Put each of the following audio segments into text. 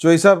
ਚੋਈ ਸਾਹਿਬ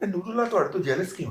ਨੂਰੁੱਲਾ ਤੁਹਾਡੇ ਤੋਂ ਜੈਲਸ ਕਿਉਂ?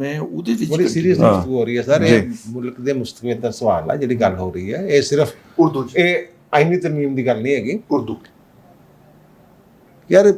ਮੈਂ ਉਹਦੇ ਵਿੱਚ ਬੜੀ ਸੀਰੀਅਸ ਗੁਫ਼ਤਗੂ ਹੋ ਰਹੀ ਹੈ ਸਰ। ਇਹ ਮੁਲਕ ਦੇ ਮੁਸਤਕਬਲ ਦਾ ਸਵਾਲ ਹੈ ਜਿਹੜੀ ਗੱਲ ਹੋ ਰਹੀ ਹੈ। ਇਹ ਸਿਰਫ ਉਰਦੂ ਚ ਇਹ ਆਈਨੀ ਤਰਮੀਮ ਦੀ ਗੱਲ ਨਹੀਂ ਹੈਗੀ ਉਰਦੂ ਯਾਰ।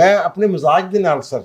ਮੈਂ ਆਪਣੇ ਮਜ਼ਾਜ ਦੇ ਨਾਲ ਸਰ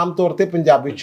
ਆਮ ਤੌਰ ਤੇ ਪੰਜਾਬੀ ਚ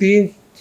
3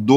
2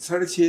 6.5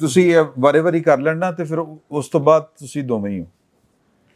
ਤੁਸੀਂ ਵਾਰੀ ਕਰ ਲੈਣਾ ਤੇ ਫਿਰ ਉਸ ਤੋਂ ਬਾਅਦ ਤੁਸੀਂ ਦੋਵੇਂ ਹੀ ਹੋ।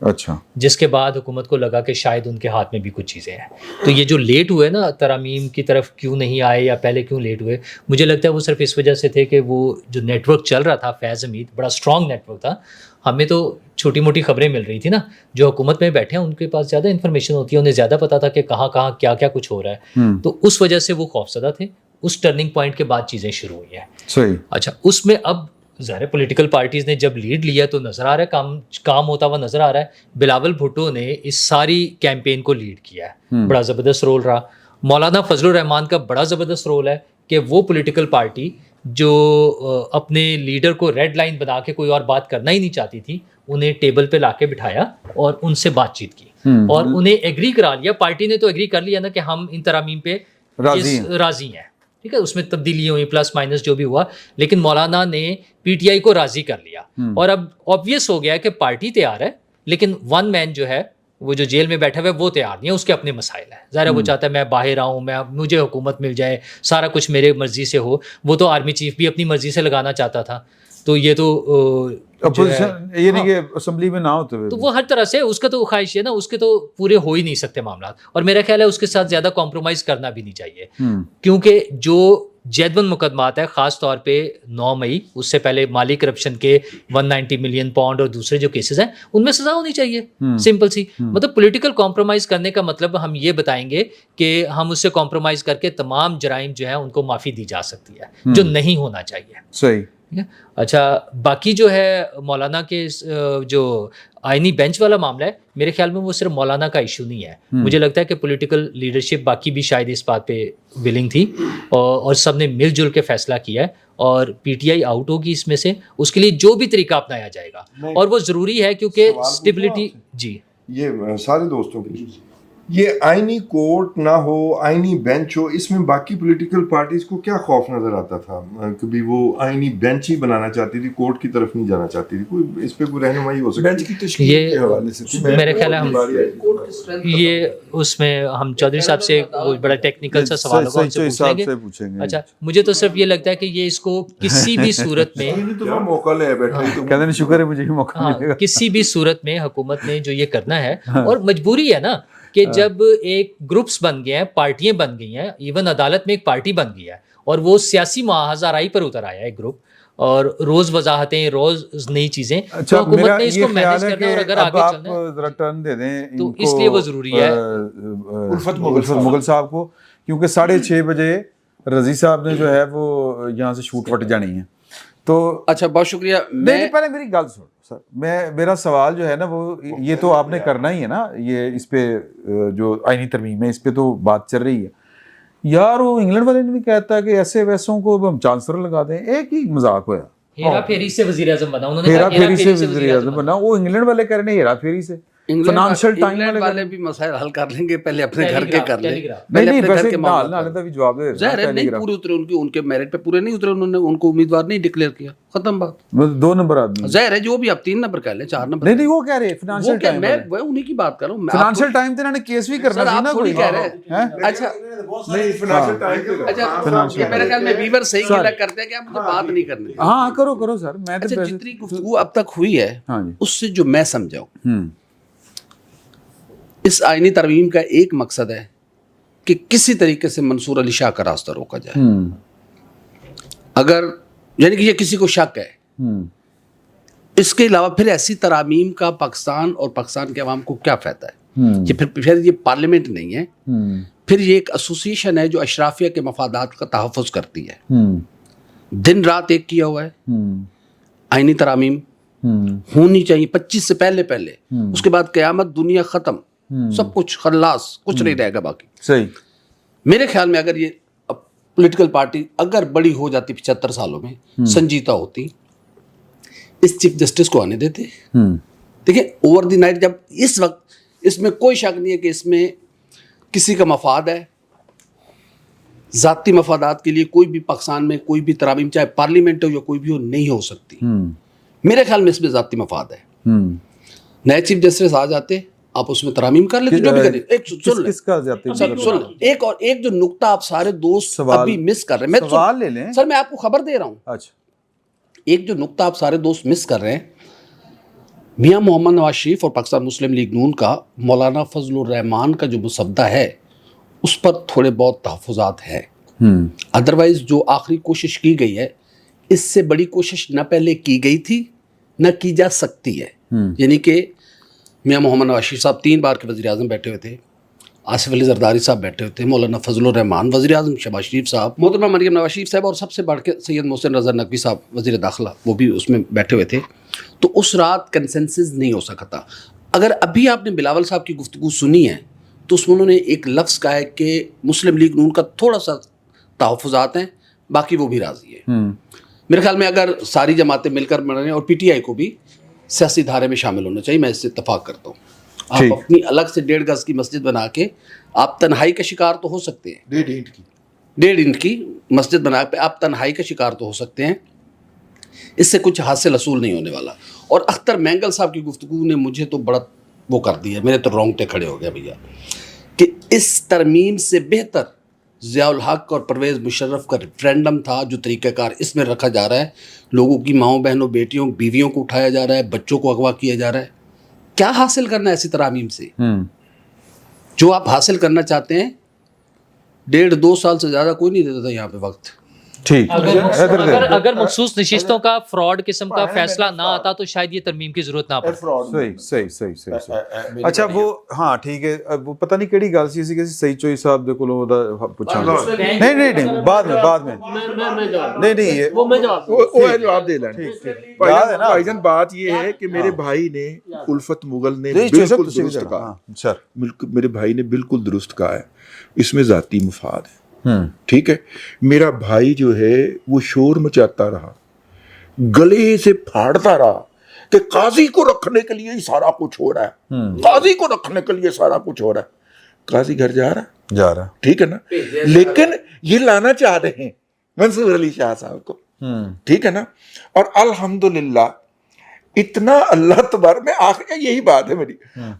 اچھا جس کے بعد حکومت کو لگا کہ شاید ان کے ہاتھ میں بھی کچھ چیزیں ہیں. تو یہ جو لیٹ ہوئے نا ترامیم کی طرف کیوں نہیں آئے یا پہلے کیوں لیٹ ہوئے, مجھے لگتا ہے وہ صرف اس وجہ سے تھے کہ وہ جو نیٹ ورک چل رہا تھا فیض حمید بڑا اسٹرانگ نیٹ ورک تھا. ہمیں تو چھوٹی موٹی خبریں مل رہی تھی نا, جو حکومت میں بیٹھے ہیں ان کے پاس زیادہ انفارمیشن ہوتی ہے, انہیں زیادہ پتا تھا کہ کہاں کہاں کیا کیا کچھ ہو رہا ہے. تو اس وجہ سے وہ خوفزدہ تھے. اس ٹرننگ پوائنٹ کے بعد چیزیں شروع ہوئی ہیں. صحیح. اچھا اس میں اب ظاہر پولیٹیکل پارٹیز نے جب لیڈ لیا تو نظر آ رہا ہے کام ہوتا ہوا نظر آ رہا ہے. بلاول بھٹو نے اس ساری کیمپین کو لیڈ کیا ہے, بڑا زبردست رول رہا. مولانا فضل الرحمان کا بڑا زبردست رول ہے کہ وہ پولیٹیکل پارٹی جو اپنے لیڈر کو ریڈ لائن بنا کے کوئی اور بات کرنا ہی نہیں چاہتی تھی, انہیں ٹیبل پہ لا کے بٹھایا اور ان سے بات چیت کی اور انہیں ایگری کرا لیا. پارٹی نے تو ایگری کر لیا نا کہ ہم ان ترامیم پہ راضی ہیں, ٹھیک ہے. اس میں تبدیلیاں ہوئی پلس مائنس جو بھی ہوا, لیکن مولانا نے پی ٹی آئی کو راضی کر لیا. اور اب آبویس ہو گیا کہ پارٹی تیار ہے لیکن ون مین جو ہے وہ جو جیل میں بیٹھا ہوا ہے وہ تیار نہیں ہے, اس کے اپنے مسائل ہیں. ظاہر ہے وہ چاہتا ہے میں باہر آؤں, مجھے حکومت مل جائے, سارا کچھ میرے مرضی سے ہو. وہ تو آرمی چیف بھی اپنی مرضی سے لگانا چاہتا تھا. تو یہ تو یہ نہیں کہ اسمبلی میں نہ ہوتے ہوئے تو وہ ہر طرح سے اس کا تو خواہش ہے نا, اس کے تو پورے ہو ہی نہیں سکتے معاملات. اور میرا خیال ہے اس کے ساتھ زیادہ کمپرومائز کرنا بھی نہیں چاہیے, کیونکہ جو جیدون مقدمات ہے خاص طور پہ 9 مئی, اس سے پہلے مالی کرپشن کے 190 ملین پاؤنڈ اور دوسرے جو کیسز ہیں ان میں سزا ہونی چاہیے. سمپل سی مطلب پولیٹیکل کمپرومائز کرنے کا مطلب ہم یہ بتائیں گے کہ ہم اس سے کمپرومائز کر کے تمام جرائم جو ہیں ان کو معافی دی جا سکتی ہے, جو نہیں ہونا چاہیے. صحیح. اچھا باقی جو ہے مولانا کے جو آئینی بینچ والا معاملہ ہے, میرے خیال میں وہ صرف مولانا کا ایشو نہیں ہے. مجھے لگتا ہے کہ پولیٹیکل لیڈرشپ باقی بھی شاید اس بات پہ ولنگ تھی اور سب نے مل جل کے فیصلہ کیا ہے, اور پی ٹی آئی آؤٹ ہوگی اس میں سے. اس کے لیے جو بھی طریقہ اپنایا جائے گا, اور وہ ضروری ہے کیونکہ اسٹیبلٹی. جی یہ سارے دوستوں کے لیے یہ آئینی کورٹ نہ ہو, آئینی بینچ ہو, اس میں باقی پولیٹیکل پارٹیز کو کیا خوف نظر آتا تھا؟ کبھی وہ آئینی بینچ ہی بنانا چاہتی تھی, کورٹ کی طرف نہیں جانا چاہتی تھی. کوئی اس پہ کوئی رہنمائی ہو سکتی ہے؟ بینچ کی تشکیل کے حوالے سے میرے خیال ہے یہ اس میں ہم چودھری صاحب سے بڑا ٹیکنیکل سا سوال ہوگا, ان سے پوچھیں گے. اچھا مجھے تو صرف یہ لگتا ہے کہ یہ اس کو کسی بھی صورت میں موقع لے بیٹھے, کہتے ہیں شکر ہے مجھے موقع ملے گا. کسی بھی صورت میں حکومت نے جو یہ کرنا ہے, اور مجبوری ہے نا کہ جب ایک گروپس بن گئے ہیں, پارٹیاں بن گئی ہیں, ایون عدالت میں ایک پارٹی بن گئی ہے, اور وہ سیاسی محاذ آرائی پر اتر آیا ہے ایک گروپ, اور روز وضاحتیں, روز نئی چیزیں. اچھا حکومت نے اس کو مینیج کرنا ہے, اور اگر آگے چلنا ہے ذرا ٹرن دے دیں تو اس لیے وہ ضروری ہے الفت مغل صاحب کو, کیونکہ 6:30 بجے رضی صاحب نے جو ہے وہ یہاں سے شوٹ وٹ جانی ہے. تو اچھا بہت شکریہ. نہیں پہلے میری گل سن سر, میرا سوال جو ہے نا وہ یہ تو آپ نے کرنا ہی ہے نا, یہ اس پہ جو آئینی ترمیم ہے اس پہ تو بات چل رہی ہے یار. وہ انگلینڈ والے نے بھی کہتا ہے کہ ایسے ویسوں کو ہم چانسلر لگا دیں, ایک ہی مذاق ہوا. ہیرا پھیری سے وزیر اعظم بنا, انہوں نے ہیرا پھیری سے وزیر اعظم بنا. وہ انگلینڈ والے کہہ رہے ہیں ہیرا پھیری سے. فائنانشل ٹائم والے بھی مسائل حل کر لیں گے, پہلے اپنے گھر کے کر لیں. نہیں ویسے نال بھی جواب دے ظاہر ہے نہیں پورے اترے, ان کے میرٹ پہ پورے نہیں اترے, انہوں نے ان کو امیدوار نہیں ڈکلیئر کیا, ختم بات. 2 نمبر آدمی ظاہر ہے جو بھی آپ 3 نمبر کہہ لیں, 4 نمبر نہیں وہ کہہ رہے فائنانشل ٹائم, میں انہی کی بات کر رہا ہوں. فائنانشل ٹائم تے انہوں نے کیس بھی کرنا تھا نا, کوئی کہہ رہے ہیں. اچھا نہیں فائنانشل ٹائم, اچھا میرے خیال میں ویور صحیح کیا کرتے ہیں کہ آپ مجھے بات نہیں کرنی. ہاں کرو سر. میں جتنی گفتگو اب تک ہوئی ہے اس سے جو میں سمجھاؤں, اس آئینی ترمیم کا ایک مقصد ہے کہ کسی طریقے سے منصور علی شاہ کا راستہ روکا جائے. اگر یعنی کہ یہ کسی کو شک ہے, اس کے علاوہ پھر ایسی ترامیم کا پاکستان اور پاکستان کے عوام کو کیا فائدہ ہے؟ یہ پھر یہ پارلیمنٹ نہیں ہے, پھر یہ ایک ایسوسیشن ہے جو اشرافیہ کے مفادات کا تحفظ کرتی ہے. دن رات ایک کیا ہوا ہے. آئینی ترامیم ہونی چاہیے 25 سے پہلے, اس کے بعد قیامت, دنیا ختم, سب کچھ خلاص, کچھ نہیں رہے گا باقی. صحیح. میرے خیال میں اگر یہ پولیٹیکل پارٹی اگر بڑی ہو جاتی 75 سالوں میں, سنجیدہ ہوتی, اس چیف جسٹس کو آنے دیتے. دیکھیں اوور دی نائٹ, جب اس وقت اس میں کوئی شک نہیں ہے کہ اس میں کسی کا مفاد ہے, ذاتی مفادات کے لیے کوئی بھی پاکستان میں کوئی بھی ترامیم, چاہے پارلیمنٹ ہو یا کوئی بھی ہو, نہیں ہو سکتی. میرے خیال میں اس میں ذاتی مفاد ہے. نئے چیف جسٹس آ جاتے, آپ اس میں ترامیم کر لیتے, جو بھی کریں. ایک ایک جو نقطہ آپ سارے دوست ابھی مس کر رہے ہیں, سوال لے لیں سر, میں آپ کو خبر دے رہا ہوں. اچھا ایک جو نقطہ آپ سارے دوست مس کر رہے ہیں, میاں محمد نواز شریف اور پاکستان مسلم لیگ نون کا مولانا فضل الرحمان کا جو مسودہ ہے اس پر تھوڑے بہت تحفظات ہیں. ادروائز جو آخری کوشش کی گئی ہے اس سے بڑی کوشش نہ پہلے کی گئی تھی نہ کی جا سکتی ہے. یعنی کہ میاں محمد نواز شریف صاحب 3 بار کے وزیر اعظم بیٹھے ہوئے تھے, آصف علی زرداری صاحب بیٹھے ہوئے تھے, مولانا فضل الرحمان وزیر اعظم, شہباز شریف صاحب, محترمہ مریم نواز شریف صاحب, اور سب سے بڑھ کے سید محسن رضا نقوی صاحب وزیر داخلہ, وہ بھی اس میں بیٹھے ہوئے تھے. تو اس رات کنسنسس نہیں ہو سکا تھا. اگر ابھی آپ نے بلاول صاحب کی گفتگو سنی ہے تو اس میں انہوں نے ایک لفظ کہا ہے کہ مسلم لیگ نون کا تھوڑا سا تحفظات ہیں, باقی وہ بھی راضی ہے. میرے خیال میں اگر ساری جماعتیں مل کر بڑھ رہے ہیں, اور پی ٹی آئی کو بھی سیاسی دھارے میں شامل ہونا چاہیے, میں اس سے اتفاق کرتا ہوں. آپ اپنی الگ سے 1.5 گز کی مسجد بنا کے آپ تنہائی کا شکار تو ہو سکتے ہیں, 1.5 انچ کی مسجد بنا کے آپ تنہائی کا شکار تو ہو سکتے ہیں, اس سے کچھ حاصل حصول نہیں ہونے والا. اور اختر مینگل صاحب کی گفتگو نے مجھے تو بڑا وہ کر دیا, میرے تو رونگٹے کھڑے ہو گیا بھیا, کہ اس ترمیم سے بہتر ضیاء الحق اور پرویز مشرف کا ریفرینڈم تھا جو طریقہ کار اس میں رکھا جا رہا ہے. لوگوں کی ماؤں بہنوں بیٹیوں بیویوں کو اٹھایا جا رہا ہے, بچوں کو اغوا کیا جا رہا ہے. کیا حاصل کرنا ہے ایسی ترامیم سے؟ جو آپ حاصل کرنا چاہتے ہیں 1.5-2 سال سے زیادہ کوئی نہیں دیتا تھا یہاں پہ وقت. ٹھیک, اگر مخصوص نشستوں کا فراڈ قسم کا فیصلہ نہ آتا تو شاید یہ ترمیم کی ضرورت نہ پڑتی. صحیح. اچھا وہ ہاں ٹھیک ہے, وہ پتہ نہیں کیڑی گل سی کہ سعید چوئی صاحب دے کولوں دا پوچھاں گے. نہیں بعد میں نہیں وہ جواب دے لیں. بھائی جان بات یہ ہے کہ میرے بھائی نے الفت مغل نے بالکل درست کہا, میرے بھائی نے بالکل درست کہا ہے, اس میں ذاتی مفاد ہے. ٹھیک ہے, میرا بھائی جو ہے وہ شور مچاتا رہا, گلے سے پھاڑتا رہا کہ قاضی کو رکھنے کے لیے ہی سارا کچھ ہو رہا ہے, قاضی کو رکھنے کے لیے سارا کچھ ہو رہا ہے. قاضی گھر جا رہا, ٹھیک ہے نا, لیکن یہ لانا چاہ رہے ہیں منصور علی شاہ صاحب کو, ٹھیک ہے نا. اور الحمدللہ اتنا اللہ تبارک, میں آخر یہی بات ہے میری,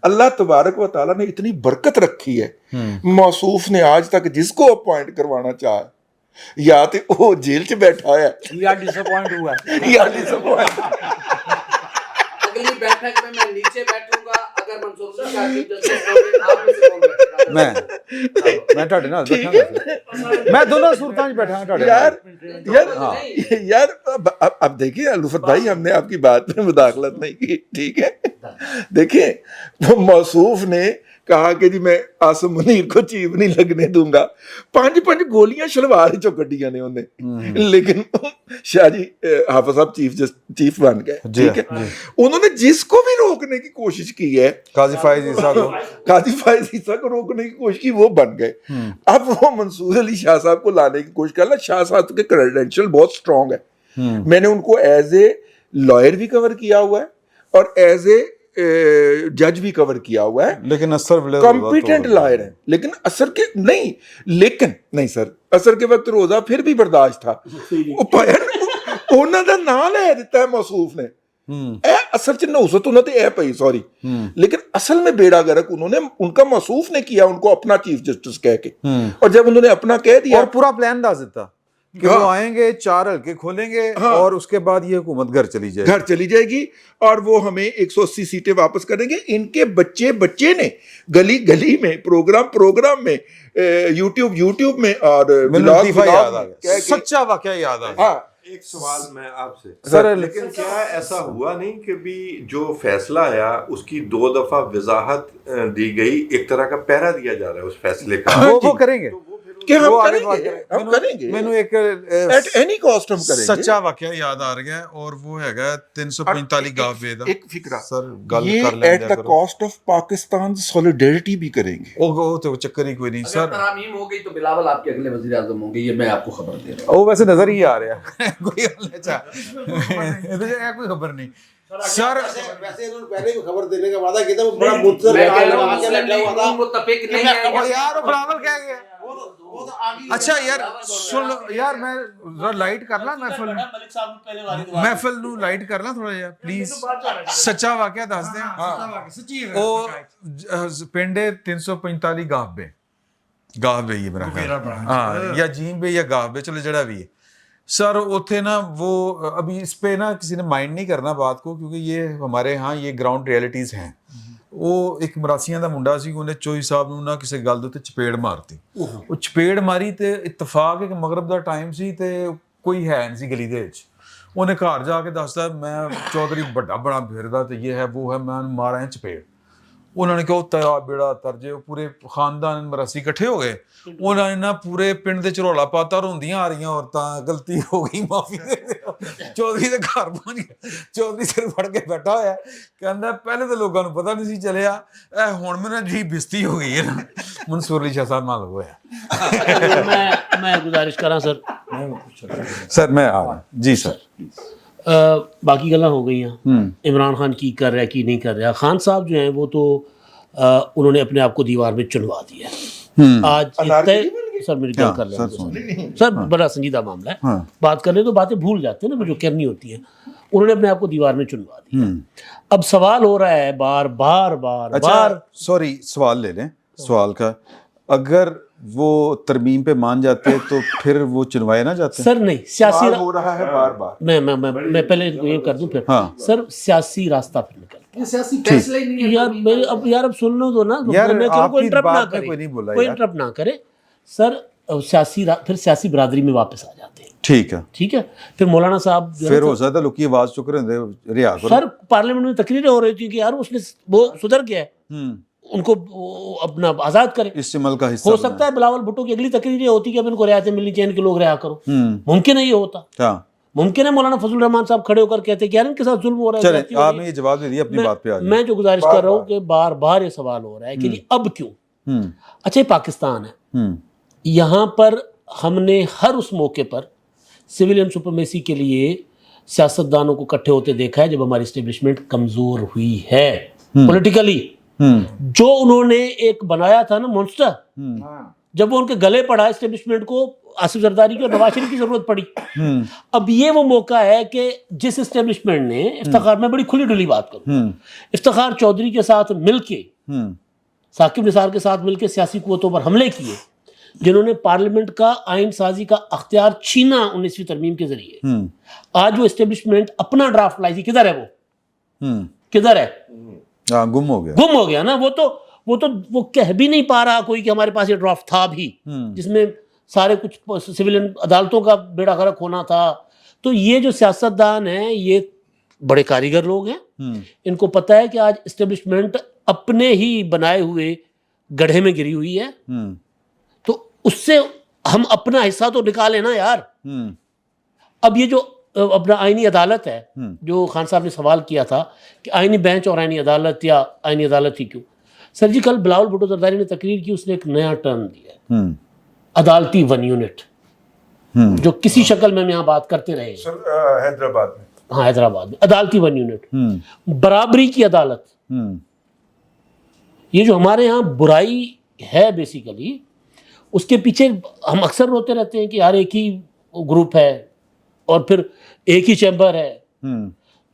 اللہ تبارک و تعالیٰ نے اتنی برکت رکھی ہے. موصوف نے آج تک جس کو اپوائنٹ کروانا چاہا یا تو وہ جیل چ بیٹھا ہے یا ڈس اپوائنٹ ہوا ہے, یا ڈس اپوائنٹ. اگلی بیٹھک میں نیچے بیٹھوں گا, اگر منصور علی شاہ چیف جسٹس ہوں آپ میں سے کون بیٹھے گا؟ میں ٹھاڈے نال بیٹھا گا, میں دونوں صورتاں وچ بیٹھا ہاں ٹھاڈے. یار اب دیکھیے الفت بھائی, ہم نے آپ کی بات میں مداخلت نہیں کی, ٹھیک ہے. دیکھیے موصوف نے کہا کہ جی میں عاصم منیر کو چیف نہیں لگنے دوں گا, 5 گولیاں شلوار چو کڈیاں نے انہیں, لیکن شاہ جی حافظ صاحب چیف بن گئے, ٹھیک ہے. انہوں نے جس کو بھی روکنے کی کوشش کی ہے, قاضی فائز عیسیٰ کو روکنے کی کوشش کی, وہ بن گئے. اب وہ منصور علی شاہ صاحب کو لانے کی کوشش کر رہا. شاہ صاحب کے کریڈینشیل بہت اسٹرانگ ہے, میں نے ان کو ایز اے لائر بھی کور کیا ہوا ہے اور ایز اے جج بھی کور کیا ہوا ہے, لیکن کمپیٹنٹ لائر ہے. لیکن اثر کے نہیں سر, اثر کے وقت روزہ پھر بھی برداشت تھا. انہوں نے نام لے دیتا ہے موصوف نے, اے اصل چ نوست انہوں نے اے پئی سوری, لیکن اصل میں بیڑا گرک انہوں نے ان کا موصوف نے کیا, ان کو اپنا چیف جسٹس کہہ کے. اور جب انہوں نے اپنا کہہ دیا اور پورا پلان دس دیتا کہ وہ آئیں گے, 4 حلقے کھولیں گے, اور اس کے بعد یہ حکومت گھر چلی جائے گی اور وہ ہمیں 180 سیٹیں واپس کریں گے. ان کے بچے نے گلی میں پروگرام میں یوٹیوب میں اور سچا واقعہ یاد آ گیا. ایک سوال میں آپ سے سر, لیکن کیا ایسا ہوا نہیں کہ بھی جو فیصلہ آیا اس کی 2 دفعہ وضاحت دی گئی, ایک طرح کا پہرا دیا جا رہا ہے اس فیصلے کا, وہ کریں گے کہ ہم کریں گے مینوں ایک ایٹ اینی کاسٹ ہم کریں گے. سچا واقعہ یاد آ رہا ہے, اور وہ ہے گا 345 گاہ وے دا. ایک فکرہ سر گل یہ کر لیں at the cost of Pakistan solidarity بھی کریں گے. وہ تو چکر ہی کوئی نہیں سر. ترامیم ہو گئی تو بلاول آپ کے اگلے وزیر اعظم ہوں گے, یہ میں آپ کو خبر دے رہا ہوں. وہ ویسے نظر ہی آ رہا ہے, کوئی کوئی خبر نہیں سر. ویسے انہوں نے پہلے بھی خبر دینے کا وعدہ کیا تھا, وہ بڑا متصل لگا کے بیٹھا ہوا تھا. متفق نہیں ہے یار, وہ بلاول کہہ گیا. اچھا یار سن لو یار, میں ذرا لائٹ کر لاں محفل نو لائٹ کر لاں تھوڑا جہا پلیز. سچا واقعہ دس دیں, او پنڈ 345 گاہ بے یہ میرا خیال, ہاں یا جیم بے یا گاہ بے, چلو جڑا بھی ہے. سر اتنے نا وہ ابھی اس پہ نا کسی نے مائنڈ نہیں کرنا بات کو, کیونکہ یہ ہمارے ہاں یہ گراؤنڈ ریئلٹیز ہیں. وہ ایک مراسیاں دا منڈا سی, انہیں چوہی صاحب نو نہ کسی گل دے چپیڑ مارتی. وہ چپیڑ ماری تے اتفاق ہے کہ مغرب دا ٹائم سی تے کوئی ہے نہیں سی گلی دے وچ. انہیں گھر جا کے دستا میں چودھری بڑا بڑا پھردا تے یہ ہے وہ ہے, میں مارا ہے چپیڑ. انہوں نے کہا تیرا بیڑا ترجے, پورے خاندان مراسی کٹھے ہو گئے. انہوں نے نا پورے پنڈ دے چرولا پاتا, روندیاں آ رہی عورتاں, غلطی ہو گئی معافی دے دیو. چودھری دے گھر پہنچ گیا, چودھری سر پھڑ کے بیٹھا ہوا ہے, کہندا پہلے تو لوگوں کو پتہ نہیں سی چلیا, اے ہن میں جی بستی ہو گئی ہے نا. منصور علی شاہ صاحب نال ہوا. میں گزارش کراں سر میں آ رہا جی سر. باقی گلاں ہو گئی ہیں, عمران خان کی کر رہا ہے کی نہیں کر رہا. خان صاحب جو ہیں وہ تو انہوں نے اپنے آپ کو دیوار میں چنوا دیا ہے. آج سر میری گل کر لیں سر, بڑا سنجیدہ معاملہ ہے, بات کر لیں تو باتیں بھول جاتے ہیں نا جو کرنی ہوتی ہیں. انہوں نے اپنے آپ کو دیوار میں چنوا دیا. اب سوال ہو رہا ہے بار بار بار بار, سوری سوال لے لیں سوال کا, اگر وہ ترمیم پہ مان جاتے تو پھر وہ چنوائے نہ جاتے. سر نہیں, سیاسی ہو رہا ہے بار بار. میں پہلے یہ کر دوں پھر. سر سیاسی راستہ پھر نکل سیاسی فیصلہ ہی نہیں ہے یار اب سن لو تو نا, کوئی انٹرپٹ نہ کرے سر. پھر سیاسی برادری میں واپس آ جاتے ہیں. ٹھیک ہے. پھر مولانا صاحب پھر ہو سکتا لوکی آواز چک رہے ہیں رہا کرو. سر پارلیمنٹ میں تقریریں ہو رہی تھی کہ یار اس نے وہ سدھر گیا ہے, ان کو اپنا آزاد کرے. اس عمل کا حصہ ہو سکتا ہے بلاول بھٹو کی اگلی تقریر یہ ہوتی کہ اب ان کو رعایتیں ملنی چاہیے, ان کے لوگ رہا کرو. ممکن ہے یہ ہوتا, ممکن ہے مولانا فضل الرحمان صاحب کھڑے ہو کر کہتے کہ یار ان کے ساتھ ظلم ہو رہا ہے. چلیں آپ نے یہ جواب دے دیا, اپنی بات پہ آ جائیں. میں جو گزارش کر رہا ہوں کہ بار بار یہ سوال ہو رہا ہے کہ جی اب کیوں. اچھا پاکستان ہے, یہاں پر ہم نے ہر اس موقع پر سویلین سپرمیسی کے لیے سیاستدانوں کو اکٹھے ہوتے دیکھا ہے جب ہماری اسٹیبلشمنٹ کمزور ہوئی ہے پولیٹیکلی. جو انہوں نے ایک بنایا تھا نا مونسٹر, جب وہ ان کے گلے پڑا اسٹیبلشمنٹ کو, آصف زرداری کی اور نواز شریف کی ضرورت پڑی. اب یہ وہ موقع ہے کہ جس اسٹیبلشمنٹ نے افتخار, میں بڑی کھلی ڈلی بات کروں, افتخار چودھری کے ساتھ مل کے, ثاقب نثار کے ساتھ مل کے سیاسی قوتوں پر حملے کیے, جنہوں نے پارلیمنٹ کا آئین سازی کا اختیار چھینا 19ویں ترمیم کے ذریعے. آج وہ اسٹیبلشمنٹ اپنا ڈرافٹ لائی تھی, کدھر ہے وہ, کدھر ہے, گم ہو گیا نا. وہ کہہ بھی نہیں پا رہا کوئی کہ ہمارے پاس یہ ڈرافٹ تھا بھی, جس میں سارے کچھ سویلین عدالتوں کا بیڑا غرق ہونا تھا. تو یہ جو سیاستدان ہیں یہ بڑے کاریگر لوگ ہیں, ان کو پتہ ہے کہ آج اسٹیبلشمنٹ اپنے ہی بنائے ہوئے گڑھے میں گری ہوئی ہے, تو اس سے ہم اپنا حصہ تو نکالیں نا یار. اب یہ جو اپنا آئینی عدالت ہے, جو خان صاحب نے سوال کیا تھا کہ آئینی بینچ اور آئینی عدالت, یا آئینی عدالت ہی کیوں. سر جی کل بلاول بھٹو زرداری نے تقریر کی, اس نے ایک نیا ٹرم دیا ہے, عدالتی ون یونٹ, جو کسی شکل میں یہاں بات کرتے رہے حیدرآباد میں. ہاں حیدرآباد میں عدالتی ون یونٹ, برابری کی عدالت. یہ جو ہمارے ہاں برائی ہے بیسیکلی, اس کے پیچھے ہم اکثر روتے رہتے ہیں کہ یار ایک ہی گروپ ہے اور پھر ایک ہی چیمبر ہے.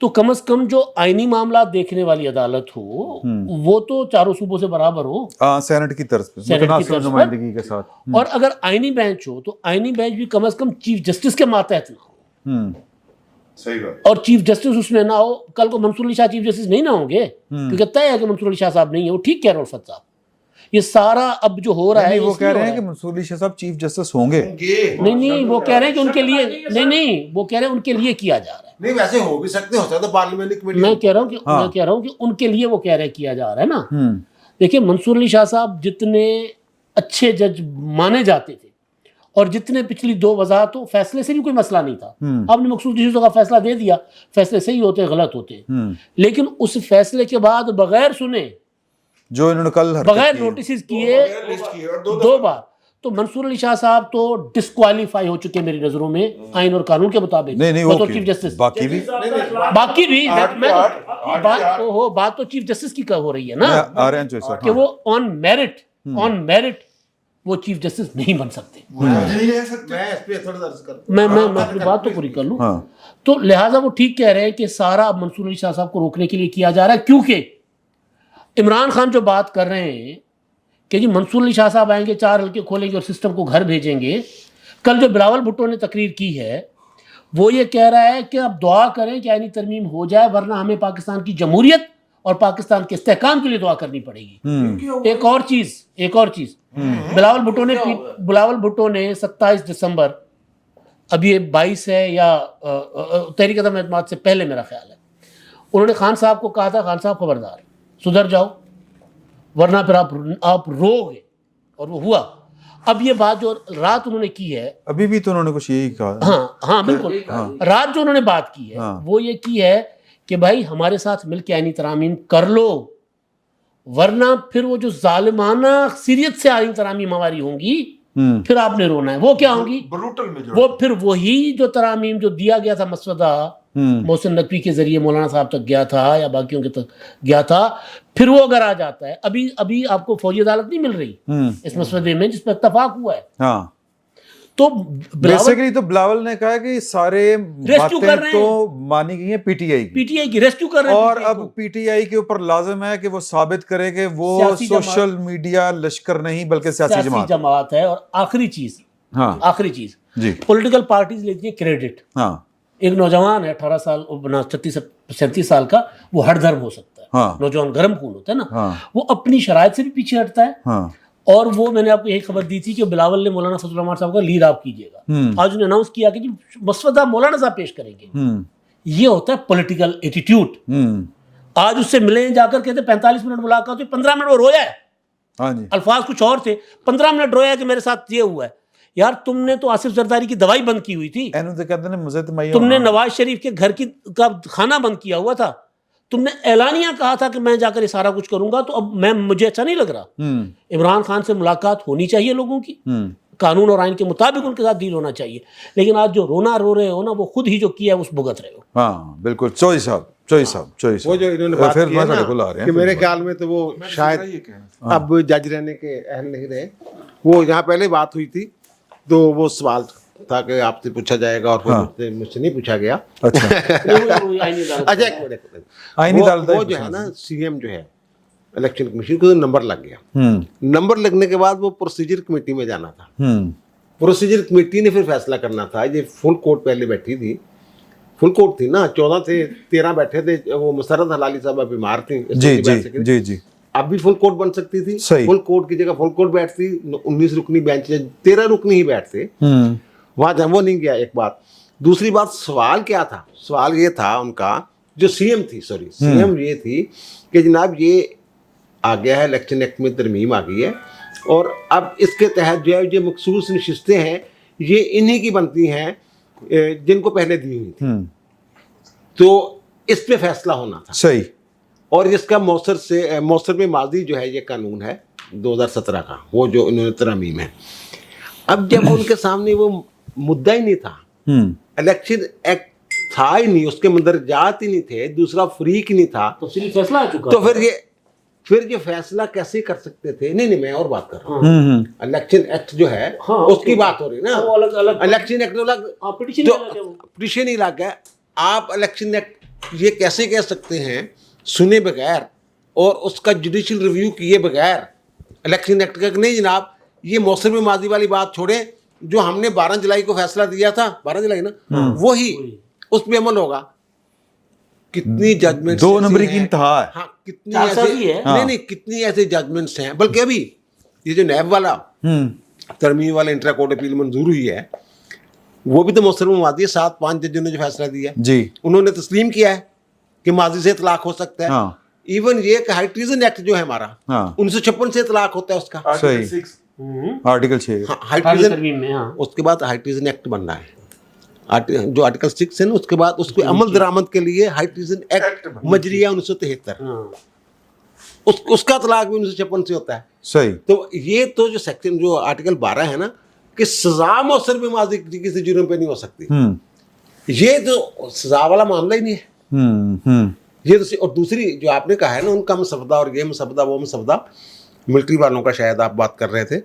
تو کم از کم جو آئینی معاملات دیکھنے والی عدالت ہو وہ تو چاروں صوبوں سے برابر ہو, سینٹ کی طرف پہ متناسب نمائندگی کے ساتھ. اور اگر آئینی بینچ ہو تو آئینی بینچ بھی کم از کم چیف جسٹس کے ماتحت نہ ہو. صحیح بات. اور چیف جسٹس اس میں نہ ہو. کل کو منصور علی شاہ چیف جسٹس نہیں نہ ہوں گے, کیونکہ طے ہے کہ منصور علی شاہ صاحب نہیں ہے. وہ ٹھیک کہہ رہے الفت صاحب, یہ سارا اب جو ہو رہا ہے وہ کہہ رہے ہیں کہ منصور علی شاہ صاحب چیف جسٹس ہوں گے. نہیں وہ کہہ رہے ہیں کہ ان کے لیے نہیں وہ کہہ رہے ہیں ان کے لیے کیا جا رہا ہے. نہیں ویسے ہو بھی سکتے, ہوتا تو پارلیمنٹ کمیٹی. میں کہہ رہا ہوں کہ ان کے لیے وہ کہہ رہے کیا جا رہا ہے نا. دیکھیں منصور علی شاہ صاحب جتنے اچھے جج مانے جاتے تھے, اور جتنے پچھلی 2 وضاحتوں فیصلے سے بھی کوئی مسئلہ نہیں تھا. آپ نے مخصوص چیزوں کا فیصلہ دے دیا, فیصلے صحیح ہوتے غلط ہوتے, لیکن اس فیصلے کے بعد بغیر سنے, جو انہوں نے کل بغیر نوٹسز کیے 2 بار, تو منصور علی شاہ صاحب تو ڈسکوالیفائی ہو چکے میری نظروں میں آئین اور قانون کے مطابق. نہیں چیف جسٹس باقی بھی بات تو چیف جسٹس کی ہو رہی ہے نا, آ رہے ہیں کہ وہ آن میرٹ وہ چیف جسٹس نہیں بن سکتے. میں اپنی بات تو پوری کر لوں. تو لہٰذا وہ ٹھیک کہہ رہے ہیں کہ سارا اب منصور علی شاہ صاحب کو روکنے کے لیے کیا جا رہا ہے, کیونکہ عمران خان جو بات کر رہے ہیں کہ جی منصور علی شاہ صاحب آئیں گے, 4 حلقے کھولیں گے اور سسٹم کو گھر بھیجیں گے. کل جو بلاول بھٹو نے تقریر کی ہے وہ یہ کہہ رہا ہے کہ اب دعا کریں کہ آئینی ترمیم ہو جائے ورنہ ہمیں پاکستان کی جمہوریت اور پاکستان کے استحکام کے لیے دعا کرنی پڑے گی. ایک اور چیز بلاول بھٹو نے 27 دسمبر اب یہ 22 ہے یا تحریک عدم اعتماد سے پہلے میرا خیال ہے, انہوں نے خان صاحب کو کہا تھا خان صاحب خبردار سدھر جاؤ ورنہ پھر آپ رو گے, اور وہ ہوا. اب یہ بات جو رات انہوں نے کی ہے, ابھی بھی تو انہوں نے کچھ یہی کہا. ہاں بالکل, رات جو انہوں نے بات کی ہے وہ یہ کی ہے کہ بھائی ہمارے ساتھ مل کے آئینی ترامیم کر لو, ورنہ پھر وہ جو ظالمانہ اکثریت سے آئینی ترامیم ہماری ہوں گی پھر آپ نے رونا ہے. وہ کیا ہوں گی؟ وہ پھر وہی جو ترامیم جو دیا گیا تھا مسودہ محسن نقوی کے ذریعے مولانا صاحب تک گیا تھا یا باقیوں کے تک گیا تھا, پھر وہ اگر آ جاتا ہے, ابھی آپ کو فوجی عدالت نہیں مل رہی اس مسودے میں جس پہ اتفاق ہوا ہے. ہاں تو بیسیکلی تو بلاول نے کہا کہ سارے باتیں تو مانی گئی ہیں پی ٹی آئی کی ریسکیو کر رہے ہیں, اور اب پی ٹی آئی کے اوپر لازم ہے کہ وہ ثابت کرے کہ وہ سوشل میڈیا لشکر نہیں بلکہ سیاسی جماعت ہے. اور آخری چیز جی پولیٹیکل پارٹیز لیتی ہیں کریڈٹ. ایک نوجوان ہے 18 سال 36-37 سال کا, وہ ہر دھرم ہو سکتا ہے, نوجوان گرم خون ہوتا ہے نا, وہ اپنی شرائط سے بھی پیچھے ہٹتا ہے. اور وہ میں نے آپ کو یہی خبر دی تھی کہ بلاول نے مولانا فضل الرحمان صاحب کا لیڈ آپ کیجیے گا, آج انہوں نے اناؤنس کیا کہ مسودہ مولانا صاحب پیش کریں گے. یہ ہوتا ہے پولیٹیکل ایٹیٹیوڈ. آج اس سے ملے جا کر کہتے 45 منٹ ملاقات ہوئی, 15 منٹ وہ رویا ہے, الفاظ کچھ اور تھے, 15 منٹ رویا کہ میرے ساتھ یہ ہوا ہے. یار تم نے تو آصف زرداری کی دوائی بند کی ہوئی تھی, تم نے نواز شریف کے گھر کا کھانا بند کیا ہوا تھا, تم نے اعلانیہ کہا تھا کہ میں جا کر یہ سارا کچھ کروں گا. تو اب مجھے اچھا نہیں لگ رہا. عمران خان سے ملاقات ہونی چاہیے لوگوں کی, قانون اور آئین کے مطابق ان کے ساتھ ڈیل ہونا چاہیے, لیکن آج جو رو رہے ہو نا وہ خود ہی جو کیا ہے اس بھگت رہے ہو. ہاں بالکل. چوئی صاحب وہ جو انہوں نے بات کی نا کہ میرے خیال میں تو وہ شاید اب جج رہنے کے اہل نہیں رہے. وہ یہاں پہلے بات ہوئی تھی تو وہ سوال تھا کہ آپ سے پوچھا جائے گا, اور مجھ سے نہیں پوچھا گیا. وہ جو ہے نا سی ایم جو ہے الیکشن کمیشن کو نمبر لگ گیا. نمبر لگنے کے بعد وہ پروسیجر کمیٹی میں جانا تھا. پروسیجر کمیٹی نے پھر فیصلہ کرنا تھا. یہ فل کورٹ پہلے بیٹھی تھی, فل کورٹ تھی نا, 14 تھے 13 بیٹھے تھے. وہ مسرت حلالی صاحبہ بیمار تھیں, جی اب بھی فل کورٹ بن سکتی تھی. فل کورٹ کی جگہ فل کورٹ بیٹھتی, 19 رکنی بینچ, 13 رکنی ہی بیٹھتے. وہاں جب وہ نہیں گیا. ایک بات. دوسری بات, سوال کیا تھا؟ سوال یہ تھا ان کا جو سی ایم تھی, سی ایم یہ تھی کہ جناب یہ آ گیا ہے, الیکشن ایکٹ میں ترمیم آ گئی ہے, اور اب اس کے تحت جو ہے یہ مخصوص نشستیں ہیں یہ انہی کی بنتی ہیں جن کو پہلے دی ہوئی تھی. تو اس پہ فیصلہ ہونا تھا. صحیح. اور اس کا موثر میں ماضی جو ہے یہ قانون ہے 2017 کا, وہ جو انہوں نے ترمیم ہے. اب جب ان کے سامنے وہ مدعا ہی نہیں تھا, الیکشن ایکٹ تھا ہی نہیں, اس کے مندرجات ہی نہیں تھے, دوسرا فریق ہی نہیں تھا, فیصلہ آ چکا, تو پھر یہ فیصلہ کیسے کر سکتے تھے؟ نہیں میں اور بات کر رہا ہوں. الیکشن ایکٹ جو ہے اس کی بات ہو رہی نا. الیکشن ایکٹ پٹیشن ہی لگ گیا. آپ الیکشن ایکٹ یہ کیسے کہہ سکتے ہیں سنے بغیر اور اس کا جوڈیشل ریویو کیے بغیر الیکشن ایکٹ کا؟ نہیں جناب, یہ موثر میں ماضی والی بات چھوڑیں, جو ہم نے 12 جولائی کو فیصلہ دیا تھا, 12 جولائی نا, وہی اس پہ عمل ہوگا. کتنی ججمنٹ 2 نمبر کی انتہا ہے. ہاں, کتنی ایسے نہیں کتنی ایسے ججمنٹس ہیں. بلکہ ابھی یہ جو نیب والا ترمیم والا انٹرا کورٹ اپیل منظور ہوئی ہے, وہ بھی تو موثر میں ماضی ہے. 7-5 ججوں نے جو فیصلہ دیا ہے جی, انہوں نے تسلیم کیا ہے کہ ماضی سے اطلاق ہو سکتا ہے. ایون یہ کہ ہائی ٹریزن ایکٹ جو ہے ہمارا 1956 سے اطلاق ہوتا ہے اس کا. صحیح. آرٹیکل 6 ہائی ٹریزن, اس کے بعد ہائی ٹریزن ایکٹ بن رہا ہے. جو آرٹیکل 6 ہے نا, اس کے بعد اس کو عمل درآمد کے لیے ہائی ٹریزن ایکٹ مجریہ 1973, اس کا اطلاق بھی 1956 سے ہوتا ہے. صحیح. تو یہ تو جو سیکشن جو آرٹیکل 12 ہے نا کہ سزا موثر میں ماضی کسی جرم پہ نہیں ہو سکتی, یہ تو سزا والا معاملہ ہی نہیں ہے. یہ تو, اور دوسری جو آپ نے کہا ہے نا ان کا مسودہ اور یہ مسودہ وہ مسودہ, ملٹری والوں کا شاید آپ بات کر رہے تھے,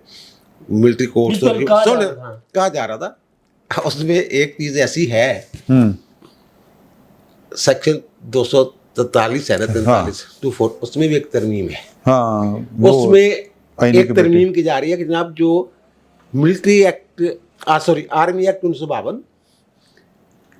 ملٹری کورٹس کہا جا رہا تھا, اس میں ایک چیز ایسی ہے سیکشن 243 ہے نا 43 اس میں بھی ایک ترمیم ہے. اس میں ایک ترمیم کی جا رہی ہے کہ جناب جو ملٹری ایکٹ آرمی ایکٹ 1952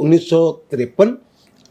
1953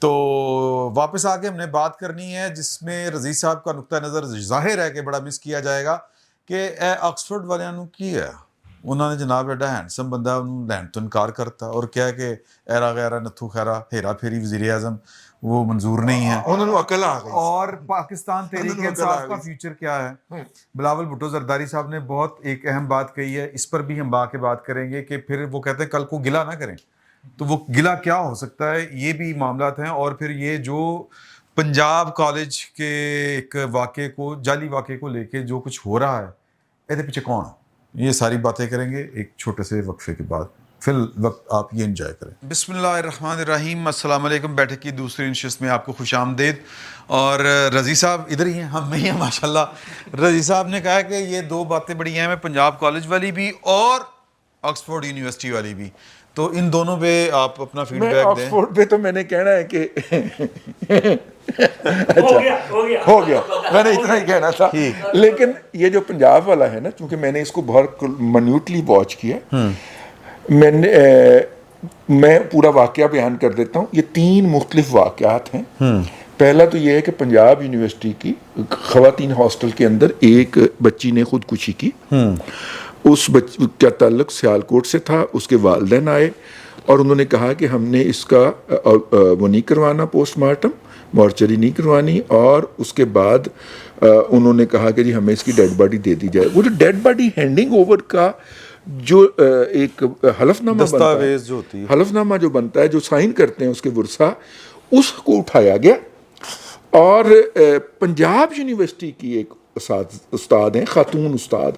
تو واپس آ کے ہم نے بات کرنی ہے جس میں رزیز صاحب کا نقطہ نظر ظاہر ہے کہ بڑا مس کیا جائے گا کہ اے آکسفورڈ والوں نے کی ہے انہوں نے جناب ایڈا ہینڈسم بندہ انہوں لین تو انکار کرتا اور کیا کہ ایرا غیرہ نتھو خیرہ ہیرا پھیری وزیر اعظم وہ منظور نہیں ہے انہوں نے عقل آ گئی. اور پاکستان تحریک انصاف کا فیوچر کیا ہے. بلاول بھٹو زرداری صاحب نے بہت ایک اہم بات کہی ہے, اس پر بھی ہم کے بات کریں گے کہ پھر وہ کہتے ہیں کل کو گلہ نہ کریں, تو وہ گلہ کیا ہو سکتا ہے, یہ بھی معاملات ہیں. اور پھر یہ جو پنجاب کالج کے ایک واقعے کو جعلی واقعے کو لے کے جو کچھ ہو رہا ہے یہ پیچھے کون, یہ ساری باتیں کریں گے ایک چھوٹے سے وقفے کے بعد. فی الوقت آپ یہ انجوائے کریں. بسم اللہ الرحمن الرحیم. السلام علیکم. بیٹھک کی دوسری نشست میں آپ کو خوش آمدید. اور رزیز صاحب ادھر ہی ہیں, ہم میں ہی ہیں ماشاءاللہ. رزیز صاحب نے کہا کہ یہ دو باتیں بڑی اہم ہیں, پنجاب کالج والی بھی اور آکسفورڈ یونیورسٹی والی بھی, تو ان دونوں پہ آپ اپنا فیڈ بیک دیں. آکسفورڈ پہ تو میں نے کہنا ہے کہ ہو گیا, میں نے اتنا ہی کہنا تھا. لیکن یہ جو پنجاب والا ہے نا, چونکہ میں نے اس کو بہت منیوٹلی واچ کیا, میں پورا واقعہ بیان کر دیتا ہوں. یہ 3 مختلف واقعات ہیں. پہلا تو یہ ہے کہ پنجاب یونیورسٹی کی خواتین ہاسٹل کے اندر ایک بچی نے خودکشی کی. اس بچی کا تعلق سیالکوٹ سے تھا. اس کے والدین آئے اور انہوں نے کہا کہ ہم نے اس کا وہ نہیں کروانا, پوسٹ مارٹم مارچری نہیں کروانی, اور اس کے بعد انہوں نے کہا کہ جی ہمیں اس کی ڈیڈ باڈی دے دی جائے. وہ جو ڈیڈ باڈی ہینڈنگ اوور کا جو ایک حلف نامہ دستاویز جو ہوتی ہے, حلف نامہ جو بنتا ہے, جو سائن کرتے ہیں اس کے ورثہ, اس کو اٹھایا گیا. اور پنجاب یونیورسٹی کی ایک استاد ہیں, خاتون استاد,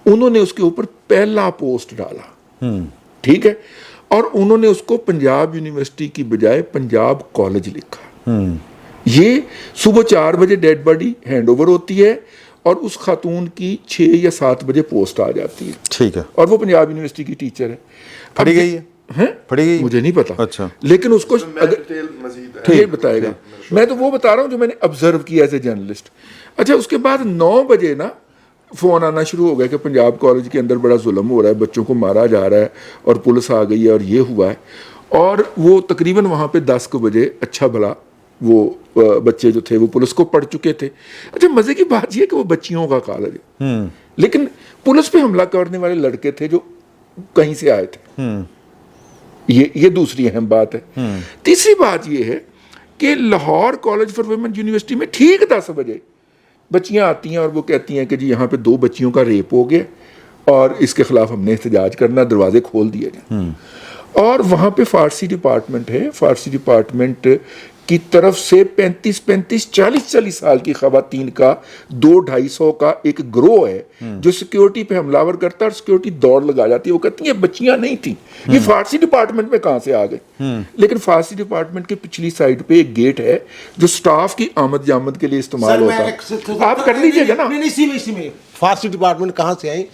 انہوں نے اس کے اوپر پہلا پوسٹ ڈالا. ٹھیک ہے, اور انہوں نے اس کو پنجاب یونیورسٹی کی بجائے پنجاب کالج لکھا. یہ صبح 4 بجے ڈیڈ باڈی ہینڈ اوور ہوتی ہے اور اس خاتون کی 6 یا 7 بجے پوسٹ آ جاتی ہے. ٹھیک ہے, اور وہ پنجاب یونیورسٹی کی ٹیچر ہے. پڑھی گئی ہے, پڑھی گئی مجھے نہیں پتا. اچھا, لیکن اس کو یہ بتائے گا. میں تو وہ بتا رہا ہوں جو میں نے آبزرو کیا ایز اے جرنلسٹ. اچھا, اس کے بعد 9 بجے نا فون آنا شروع ہو گیا کہ پنجاب کالج کے اندر بڑا ظلم ہو رہا ہے, بچوں کو مارا جا رہا ہے اور پولیس آ گئی ہے اور یہ ہوا ہے. اور وہ تقریباً وہاں پہ 10 بجے اچھا بھلا وہ بچے جو تھے وہ پولیس کو پڑھ چکے تھے. اچھا, مزے کی بات یہ کہ وہ بچیوں کا کالج ہے, لیکن پولیس پہ حملہ کرنے والے لڑکے تھے جو کہیں سے آئے تھے. یہ دوسری اہم بات ہے. تیسری بات یہ ہے کہ Lahore college for women university میں ٹھیک 10 بجے بچیاں آتی ہیں اور وہ کہتی ہیں کہ جی یہاں پہ 2 بچیوں کا ریپ ہو گیا اور اس کے خلاف ہم نے احتجاج کرنا, دروازے کھول دیے جائیں. اور وہاں پہ فارسی ڈپارٹمنٹ ہے, فارسی ڈپارٹمنٹ کی طرف سے 40 سال کی خواتین کا 200-250 کا ایک گروہ ہے جو سیکیورٹی پہ حملہ ور کرتا ہے اور سیکیورٹی دوڑ لگا جاتی ہے. وہ کہتی ہیں بچیاں نہیں تھیں, یہ فارسی ڈپارٹمنٹ میں کہاں سے آ گئے. لیکن فارسی ڈپارٹمنٹ کے پچھلی سائڈ پہ ایک گیٹ ہے جو سٹاف کی آمد جامد کے لیے استعمال ہوتا ہے. آپ کر لیجئے گا نا. اسی میں فارسی ڈپارٹمنٹ کہاں سے آئی.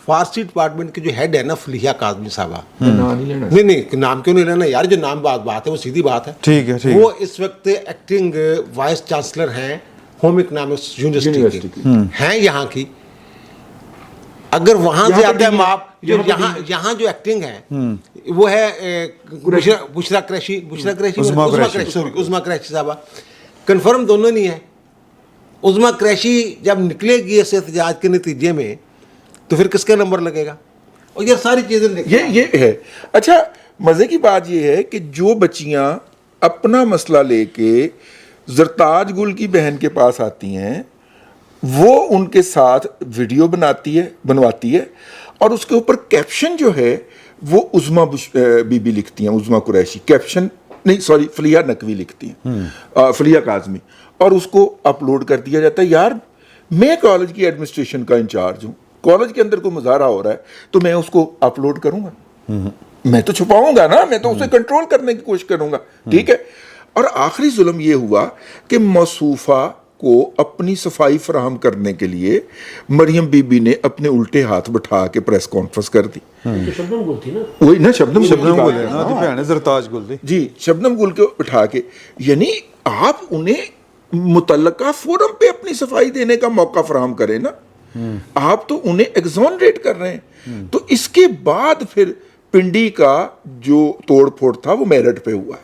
فارسی ڈپارٹمنٹ کے جو ہیڈ ہے نا فلیحہ کاظمی صاحبہ, نہیں نام کیوں نہیں لینا یار, جو نام بات ہے وہ سیدھی بات ہے. ٹھیک ہے, وہ اس وقت ایکٹنگ وائس چانسلر ہیں ہوم اکنامکس یونیورسٹی کی, ہیں یہاں کی. اگر وہاں سے آتے ہیں آپ, جو یہاں جو ایکٹنگ ہے وہ ہے بشرا قریشی عظما قریشی صاحبہ. کنفرم دونوں نہیں ہے. عظما قریشی جب نکلے گی اس احتجاج کے نتیجے میں تو پھر کس کا نمبر لگے گا. اور یہ ساری چیزیں یہ ہے. اچھا, مزے کی بات یہ ہے کہ جو بچیاں اپنا مسئلہ لے کے زرتاج گل کی بہن کے پاس آتی ہیں وہ ان کے ساتھ ویڈیو بنواتی ہے اور اس کے اوپر کیپشن جو ہے وہ عظما بی بی لکھتی ہیں, عظما قریشی. کیپشن نہیں, سوری, فلیحہ نقوی لکھتی ہیں, فلیحہ کاظمی, اور اس کو اپلوڈ کر دیا جاتا ہے. یار میں کالج کی ایڈمنسٹریشن کا انچارج ہوں, کالج کے اندر کوئی مظاہرہ ہو رہا ہے تو میں اس کو اپلوڈ کروں گا, میں تو چھپاؤں گا نا, میں تو اسے کنٹرول کرنے کی کوشش کروں گا. ٹھیک ہے. اور آخری ظلم یہ ہوا کہ موصوفہ کو اپنی صفائی فراہم کرنے کے لیے مریم بی بی نے اپنے الٹے ہاتھ بٹھا کے پریس کانفرنس کر دی. وہی نا, شبنم گل, جی شبنم گل کو بٹھا کے, یعنی آپ انہیں متعلقہ فورم پہ اپنی صفائی دینے کا موقع فراہم کریں نا. آپ تو انہیں ایگزونریٹ کر رہے ہیں. تو اس کے بعد پھر پنڈی کا جو توڑ پھوڑ تھا وہ میرٹ پہ ہوا ہے.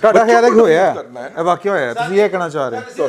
ਤੁਹਾਡਾ ਖਿਆਲ ਹੈ ਕਿ ਹੋਇਆ ਇਹ ਵਾਕਿਆ ਹੋਇਆ, ਤੁਸੀਂ ਇਹ ਕਹਿਣਾ ਚਾਹ ਰਹੇ ਹੋ?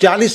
40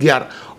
11,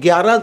11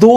2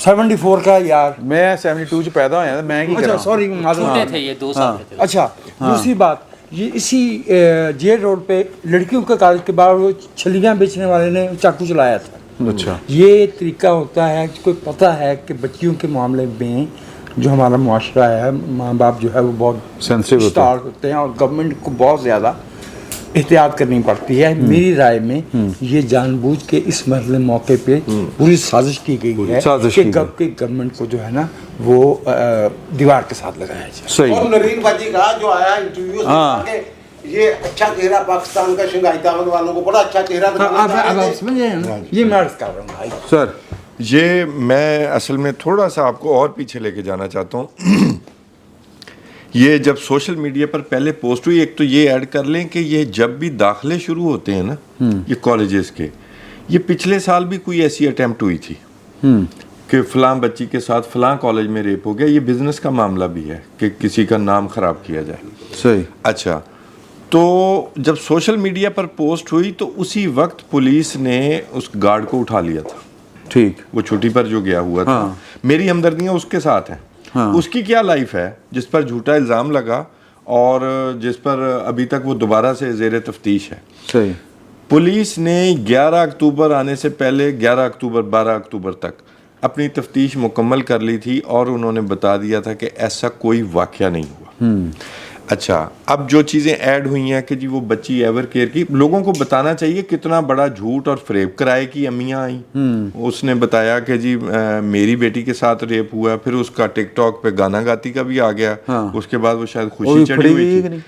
74 کا یار. میں 72 ਚ ਪੈਦਾ ਹੋਇਆ, ਮੈਂ ਕੀ اچھا ਕਰਾਂ. سوری چھوٹے تھے یہ 2 سال کے تھے. اچھا دوسری بات یہ اسی جیل روڈ پہ لڑکیوں کے کالج کے باہر وہ چھلیاں بیچنے والے نے چاقو چلایا تھا. اچھا یہ طریقہ ہوتا ہے کوئی پتہ ہے کہ بچیوں کے معاملے میں جو ہمارا معاشرہ ہے ماں باپ جو ہے وہ بہت Sensitive ہوتے ہیں. اسٹارک ہوتے ہیں اور گورنمنٹ کو بہت زیادہ احتیاط کرنی پڑتی ہے. میری رائے میں یہ جان بوجھ کے اس مرحلے موقع پہ پوری سازش کی گئی ہے کہ گورنمنٹ کو جو ہے نا وہ دیوار کے ساتھ لگایا جائے. صحیح. اور نرین باجی کا جو آیا انٹرویو کہ یہ اچھا چہرہ پاکستان کا شنگھائی دامن والوں کو بڑا اچھا چہرہ دکھانا چاہ رہے تھے. سمجھ رہے ہیں نا یہ میں عرض کر رہا ہوں بھائی. سر یہ میں اصل میں تھوڑا سا آپ کو اور پیچھے لے کے جانا چاہتا ہوں. یہ جب سوشل میڈیا پر پہلے پوسٹ ہوئی، ایک تو یہ ایڈ کر لیں کہ یہ جب بھی داخلے شروع ہوتے ہیں نا یہ کالجز کے، یہ پچھلے سال بھی کوئی ایسی اٹیمپٹ ہوئی تھی کہ فلاں بچی کے ساتھ فلاں کالج میں ریپ ہو گیا. یہ بزنس کا معاملہ بھی ہے کہ کسی کا نام خراب کیا جائے. صحیح. اچھا تو جب سوشل میڈیا پر پوسٹ ہوئی تو اسی وقت پولیس نے اس گارڈ کو اٹھا لیا تھا. ٹھیک. وہ چھٹی پر جو گیا ہوا تھا. میری ہمدردیاں اس کے ساتھ ہیں. اس کی کیا لائف ہے جس پر جھوٹا الزام لگا اور جس پر ابھی تک وہ دوبارہ سے زیر تفتیش ہے. صحیح. پولیس نے 11 اکتوبر آنے سے پہلے 11 اکتوبر 12 اکتوبر تک اپنی تفتیش مکمل کر لی تھی اور انہوں نے بتا دیا تھا کہ ایسا کوئی واقعہ نہیں ہوا. اچھا اب جو چیزیں ایڈ ہوئی ہیں کہ جی وہ بچی ایور کیئر کی، لوگوں کو بتانا چاہیے کتنا بڑا جھوٹ اور فریب. کرائے کی امیاں آئیں، اس نے بتایا کہ جی میری بیٹی کے ساتھ ریپ ہوا. پھر اس کا ٹک ٹاک پہ گانا گاتی کا بھی آ گیا. اس کے بعد وہ شاید خوشی چڑھی ہوئی تھی،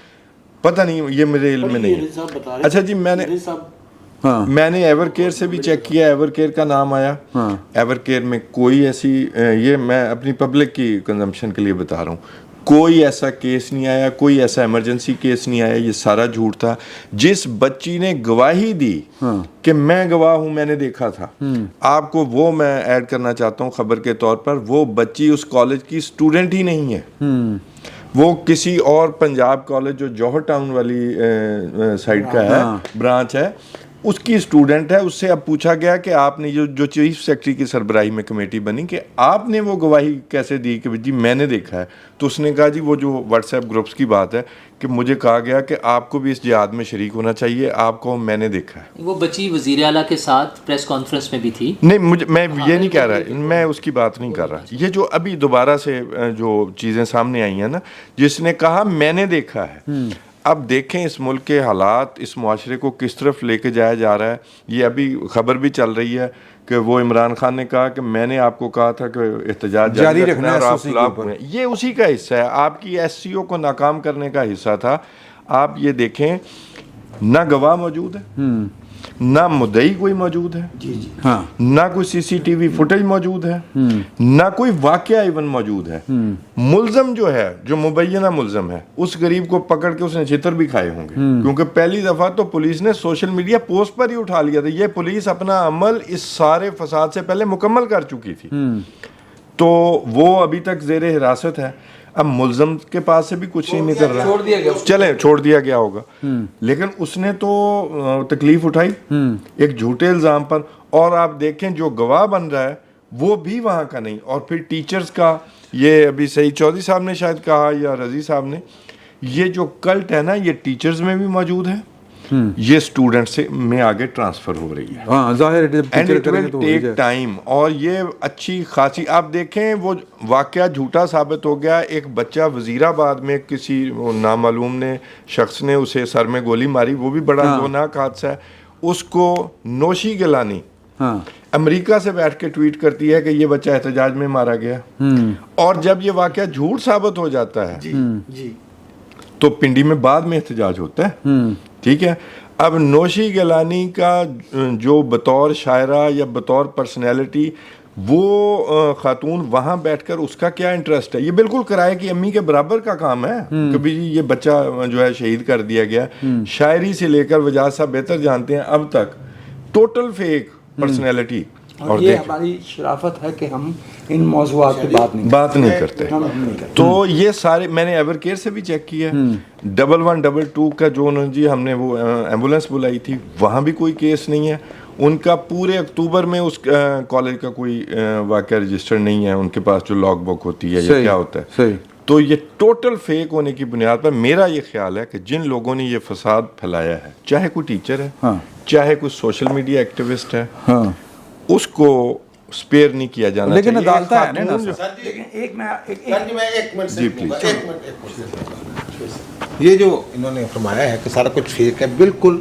پتہ نہیں، یہ میرے علم میں نہیں ہے. اچھا جی میں نے ایور کیئر سے بھی چیک کیا، ایور کیئر کا نام آیا. ایور کیئر میں کوئی ایسی، یہ میں اپنی پبلک کی کنزمپشن کے لیے بتا رہا ہوں، کوئی ایسا کیس نہیں آیا، کوئی ایسا ایمرجنسی کیس نہیں آیا. یہ سارا جھوٹ تھا. جس بچی نے گواہی دی کہ میں گواہ ہوں، میں نے دیکھا تھا، آپ کو وہ میں ایڈ کرنا چاہتا ہوں خبر کے طور پر. وہ بچی اس کالج کی اسٹوڈنٹ ہی نہیں ہے، وہ کسی اور پنجاب کالج جو جوہر ٹاؤن والی سائڈ کا ہے، برانچ ہے، اس کی اسٹوڈنٹ ہے. اس سے اب پوچھا گیا کہ آپ نے جو چیف سیکرٹری کی سربراہی میں کمیٹی بنی کہ آپ نے وہ گواہی کیسے دی کہ جی میں نے دیکھا ہے. تو اس نے کہا جی وہ جو واٹس ایپ گروپس کی بات ہے کہ مجھے کہا گیا کہ آپ کو بھی اس جہاد میں شریک ہونا چاہیے، آپ کو میں نے دیکھا ہے. وہ بچی وزیر اعلیٰ کے ساتھ پریس کانفرنس میں بھی تھی. نہیں میں یہ نہیں کہہ رہا، میں اس کی بات نہیں کر رہا. یہ جو ابھی دوبارہ سے جو چیزیں سامنے آئی ہیں نا، جس نے کہا میں نے دیکھا ہے. اب دیکھیں اس ملک کے حالات، اس معاشرے کو کس طرف لے کے جایا جا رہا ہے. یہ ابھی خبر بھی چل رہی ہے کہ وہ عمران خان نے کہا کہ میں نے آپ کو کہا تھا کہ احتجاج جاری رکھنا ہے اور آپ خلاف ہوئے. یہ اسی کا حصہ ہے، آپ کی ایس سی او کو ناکام کرنے کا حصہ تھا. آپ یہ دیکھیں نہ گواہ موجود ہے، نہ مدعی کوئی موجود ہے، نہ کوئی سی سی ٹی وی فوٹیج موجود ہے، نہ کوئی واقعہ ایون موجود ہے. ملزم جو ہے، جو مبینہ ملزم ہے، اس غریب کو پکڑ کے اس نے چھتر بھی کھائے ہوں گے، کیونکہ پہلی دفعہ تو پولیس نے سوشل میڈیا پوسٹ پر ہی اٹھا لیا تھا. یہ پولیس اپنا عمل اس سارے فساد سے پہلے مکمل کر چکی تھی، تو وہ ابھی تک زیر حراست ہے. اب ملزم کے پاس سے بھی کچھ نہیں نکل رہا، چلیں چھوڑ دیا گیا ہوگا، لیکن اس نے تو تکلیف اٹھائی ایک جھوٹے الزام پر. اور آپ دیکھیں جو گواہ بن رہا ہے وہ بھی وہاں کا نہیں. اور پھر ٹیچرز کا، یہ ابھی سعید چودھری صاحب نے شاید کہا یا رضی صاحب نے، یہ جو کلٹ ہے نا یہ ٹیچرز میں بھی موجود ہے، یہ اسٹوڈنٹ سے میں آگے ٹرانسفر ہو رہی ہے. ہاں ظاہر ہے، and it will take time. اور یہ اچھی خاصی آپ دیکھیں وہ واقعہ جھوٹا ثابت ہو گیا. ایک بچہ وزیر آباد میں کسی نامعلوم نے شخص نے اسے سر میں گولی ماری، وہ بھی بڑا خطرناک حادثہ ہے. اس کو نوشی گیلانی امریکہ سے بیٹھ کے ٹویٹ کرتی ہے کہ یہ بچہ احتجاج میں مارا گیا. اور جب یہ واقعہ جھوٹ ثابت ہو جاتا ہے تو پنڈی میں بعد میں احتجاج ہوتا ہے. ٹھیک ہے. اب نوشی گیلانی کا جو بطور شاعرہ یا بطور پرسنالٹی وہ خاتون وہاں بیٹھ کر اس کا کیا انٹرسٹ ہے؟ یہ بالکل کرائے کی امی کے برابر کا کام ہے. کبھی یہ بچہ جو ہے شہید کر دیا گیا. شاعری سے لے کر وجاہت صاحب بہتر جانتے ہیں اب تک ٹوٹل فیک پرسنالٹی. اور یہ ہماری شرافت ہے کہ ہم ان موضوعات پہ بات نہیں کرتے. تو یہ سارے میں نے ایور کیئر سے بھی چیک کیا ہے. 1122 کا جو جی ہم نے وہ ایمبولینس بلائی تھی وہاں بھی کوئی کیس نہیں ہے. ان کا پورے اکتوبر میں اس کالج کا کوئی واقعہ رجسٹر نہیں ہے ان کے پاس جو لاگ بک ہوتی ہے یا کیا ہوتا ہے. صحیح. تو یہ ٹوٹل فیک ہونے کی بنیاد پر میرا یہ خیال ہے کہ جن لوگوں نے یہ فساد پھیلایا ہے, چاہے کوئی ٹیچر ہے, چاہے کوئی سوشل میڈیا ایکٹیوسٹ ہے, اس کو سپیئر نہیں کیا جانا لیکن چاہیے. عدالت ہے نا جی پلیز. یہ جو انہوں نے فرمایا ہے کہ سارا کچھ فیک ہے, بالکل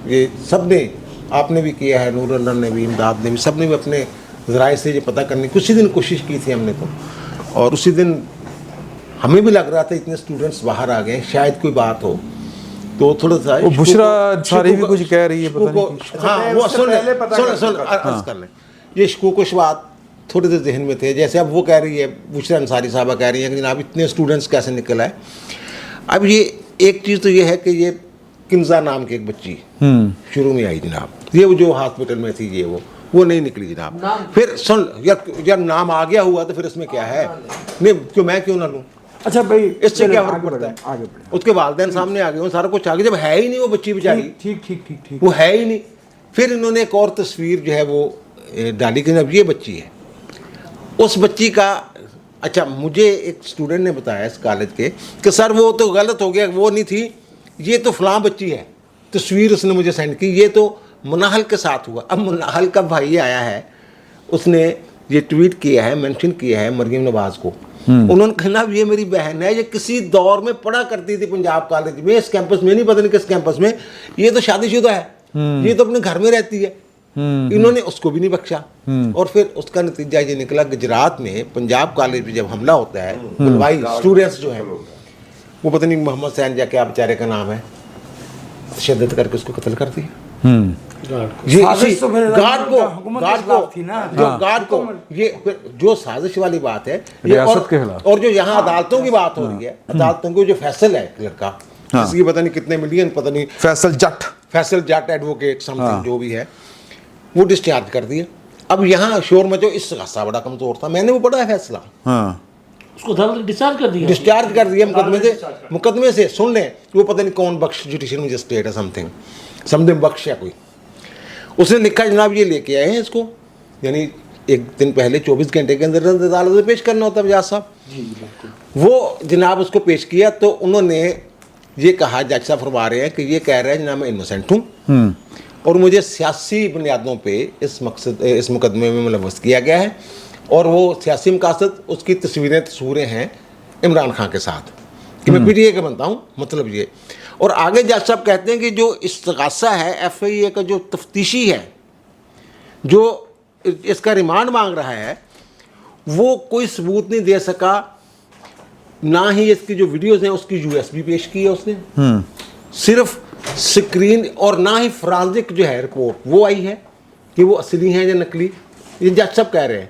یہ سب نے, آپ نے بھی کیا ہے, نور اللہ نے بھی, امداد نے بھی, سب نے بھی اپنے ذرائع سے یہ پتہ کرنے کی اسی دن کوشش کی تھی ہم نے تو, اور اسی دن ہمیں بھی لگ رہا تھا اتنے اسٹوڈنٹس باہر آ گئے, شاید کوئی بات ہو تو تھوڑا سا بشرا انصاری بھی کچھ کہہ رہی ہے, پتہ نہیں. ہاں وہ عرض کر لیں, یہ شکوک و شبہات تھوڑے سے ذہن میں تھے. جیسے اب وہ کہہ رہی ہے, بشرا انصاری صاحبہ کہہ رہی ہیں کہ جناب اتنے اسٹوڈنٹس کیسے نکل آئے. اب یہ ایک چیز تو یہ ہے کہ یہ کنزا نام کی ایک بچی شروع میں آئی جناب, یہ جو ہاسپٹل میں تھی, یہ وہ نہیں نکلی جناب. پھر سن, جب نام آ گیا ہوا تو پھر اس میں کیا ہے, نہیں میں کیوں نہ لوں, اچھا بھائی اس سے کیا فرق پڑتا ہے. اس کے والدین سامنے آ گئے, سارا کچھ آ گیا, جب ہے ہی نہیں وہ بچی بیچاری, ٹھیک وہ ہے ہی نہیں. پھر انہوں نے ایک اور تصویر جو ہے وہ ڈالی کہ جب یہ بچی ہے, اس بچی کا, اچھا مجھے ایک اسٹوڈنٹ نے بتایا اس کالج کے کہ سر وہ تو غلط ہو گیا, وہ نہیں تھی, یہ تو فلاں بچی ہے. تصویر اس نے مجھے سینڈ کی, یہ تو مناہل کے ساتھ ہوا. اب مناہل کا بھائی آیا ہے, اس نے یہ ٹویٹ کیا ہے, مینشن کیا ہے مریم نواز کو. انہوں نے کہا یہ میری بہن ہے, یہ کسی دور میں پڑھا کرتی تھی پنجاب کالج میں, اس کیمپس میں, نہیں پتہ نہیں کس کیمپس میں, یہ تو شادی شدہ ہے, یہ تو اپنے گھر میں رہتی ہے. انہوں نے اس کو بھی نہیں بخشا. اور پھر اس کا نتیجہ یہ نکلا گجرات میں پنجاب کالج میں جب حملہ ہوتا ہے, طلبائی اسٹوڈنٹس جو ہیں وہ پتہ نہیں محمد سین جا کیا بیچارے کا نام ہے, تشدد کر کے اس کو قتل کر دیا. جو سازش والی بات ہے, اور جو یہاں عدالتوں کی بات ہو رہی ہے, عدالتوں کو جو فیصل ہے لڑکا جس کی پتہ نہیں کتنے ملین, پتہ نہیں فیصل جٹ ایڈوکیٹ سم تھنگ جو بھی ہے, وہ ڈسچارج کر دیا. اب یہاں شور مچو, اس سے خاصا بڑا کمزور تھا, میں نے وہ پڑھا ہے فیصلہ, اس کو ڈسچارج کر دیا مقدمے سے. سن لیں, وہ پتہ نہیں کون بخش جوڈیشل مجسٹریٹ ہے, سم تھنگ بخش ہے کوئی, اس نے لکھا جناب یہ لے کے آئے ہیں اس کو, یعنی ایک دن پہلے 24 گھنٹے کے اندر عدالت میں پیش کرنا ہوتا ہے بجاج صاحب. وہ جناب اس کو پیش کیا تو انہوں نے یہ کہا, جج صاحب فرما رہے ہیں کہ یہ کہہ رہا ہے جناب میں انوسینٹ ہوں اور مجھے سیاسی بنیادوں پہ اس مقدمے میں ملوث کیا گیا ہے, اور وہ سیاسی مقاصد اس کی تصویریں ہیں عمران خان کے ساتھ کہ میں پی ٹی اے کا بنتا ہوں, مطلب یہ. اور آگے جج صاحب کہتے ہیں کہ جو استغاثہ ہے ایف آئی اے کا جو تفتیشی ہے, جو اس کا ریمانڈ مانگ رہا ہے, وہ کوئی ثبوت نہیں دے سکا, نہ ہی اس کی جو ویڈیوز ہیں اس کی یو ایس بی پیش کی ہے اس نے, صرف سکرین, اور نہ ہی فرانزک جو ہے رپورٹ وہ آئی ہے کہ وہ اصلی ہیں یا نقلی, یہ جج صاحب کہہ رہے ہیں.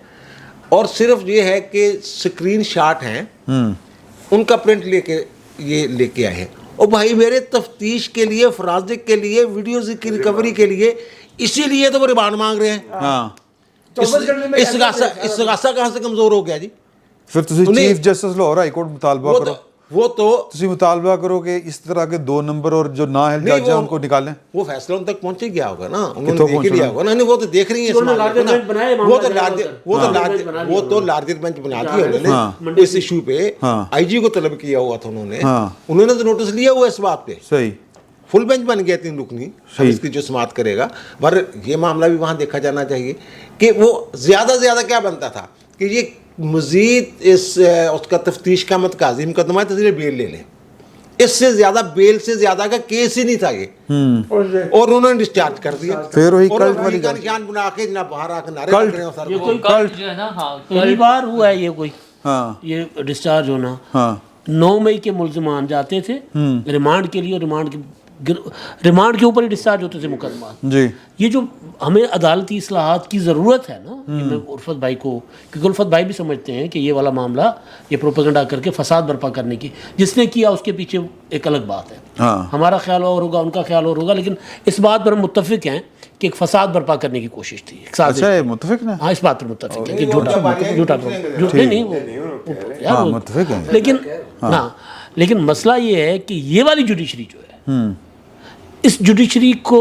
اور صرف یہ ہے کہ سکرین شاٹ ہیں, ان کا پرنٹ لے کے آئے ہیں. اور بھائی میرے تفتیش کے لیے, فرانزک کے لیے, ویڈیوز کی ریکوری کے لیے, اسی لیے تو وہ ریمانڈ مانگ رہے ہیں. استغاثہ کہاں سے کمزور ہو گیا جی؟ پھر chief justice Lahore high court مطالبہ کرو, وہ تو مطالبہ کرو کہ اس طرح کے 2 نمبر اور جو نااہل جج ہیں ان کو نکالیں. وہ فیصلہ ان تک پہنچ گیا ہوگا نا, انہوں نے دیکھ لیا ہوگا نا, وہ تو دیکھ رہی ہیں, وہ تو لارجر بینچ بنا دیا انہوں نے اس ایشو پہ. آئی جی کو طلب کیا ہوا تھا انہوں نے تو نوٹس لیا ہوا اس بات پہ, صحیح فل بینچ بن گیا 3 رکنی, اس کی جو سماعت کرے گا. پر یہ معاملہ بھی وہاں دیکھا جانا چاہیے کہ وہ زیادہ سے زیادہ کیا بنتا تھا کہ یہ مزید اس کا تفتیش کا متقاضی مقدمہ ہے تو بیل لے لیں, اس سے زیادہ بیل سے زیادہ کا کیس ہی نہیں تھا یہ, اور انہوں نے ڈسچارج کر دیا. پھر وہی کلٹ والی نشان بنا کے جناب باہر آ کے نعرے لگ رہے ہیں سر. یہ کوئی کلٹ جو ہے نا, پہلی بار ہوا ہے یہ کوئی, یہ ڈسچارج ہونا. 9 مئی کے ملزمان جاتے تھے ریمانڈ کے لیے, اور ریمانڈ کے اوپر ہی ڈسچارج ہوتے تھے مقدمات. جی یہ جو ہمیں عدالتی اصلاحات کی ضرورت ہے نا, عرفت بھائی کو, کیونکہ عرفت بھائی بھی سمجھتے ہیں کہ یہ والا معاملہ یہ پروپیگنڈا کر کے فساد برپا کرنے کی, جس نے کیا اس کے پیچھے ایک الگ بات ہے. ہمارا خیال اور ہوگا, ان کا خیال اور ہوگا, لیکن اس بات پر ہم متفق ہیں کہ ایک فساد برپا کرنے کی کوشش تھی. اچھا متفق نا, ہاں اس بات پر متفق ہے کہ جھوٹا متفق ہے, لیکن ہاں, لیکن مسئلہ یہ ہے کہ یہ والی جوڈیشری جو ہے, اس جوڈیشری کو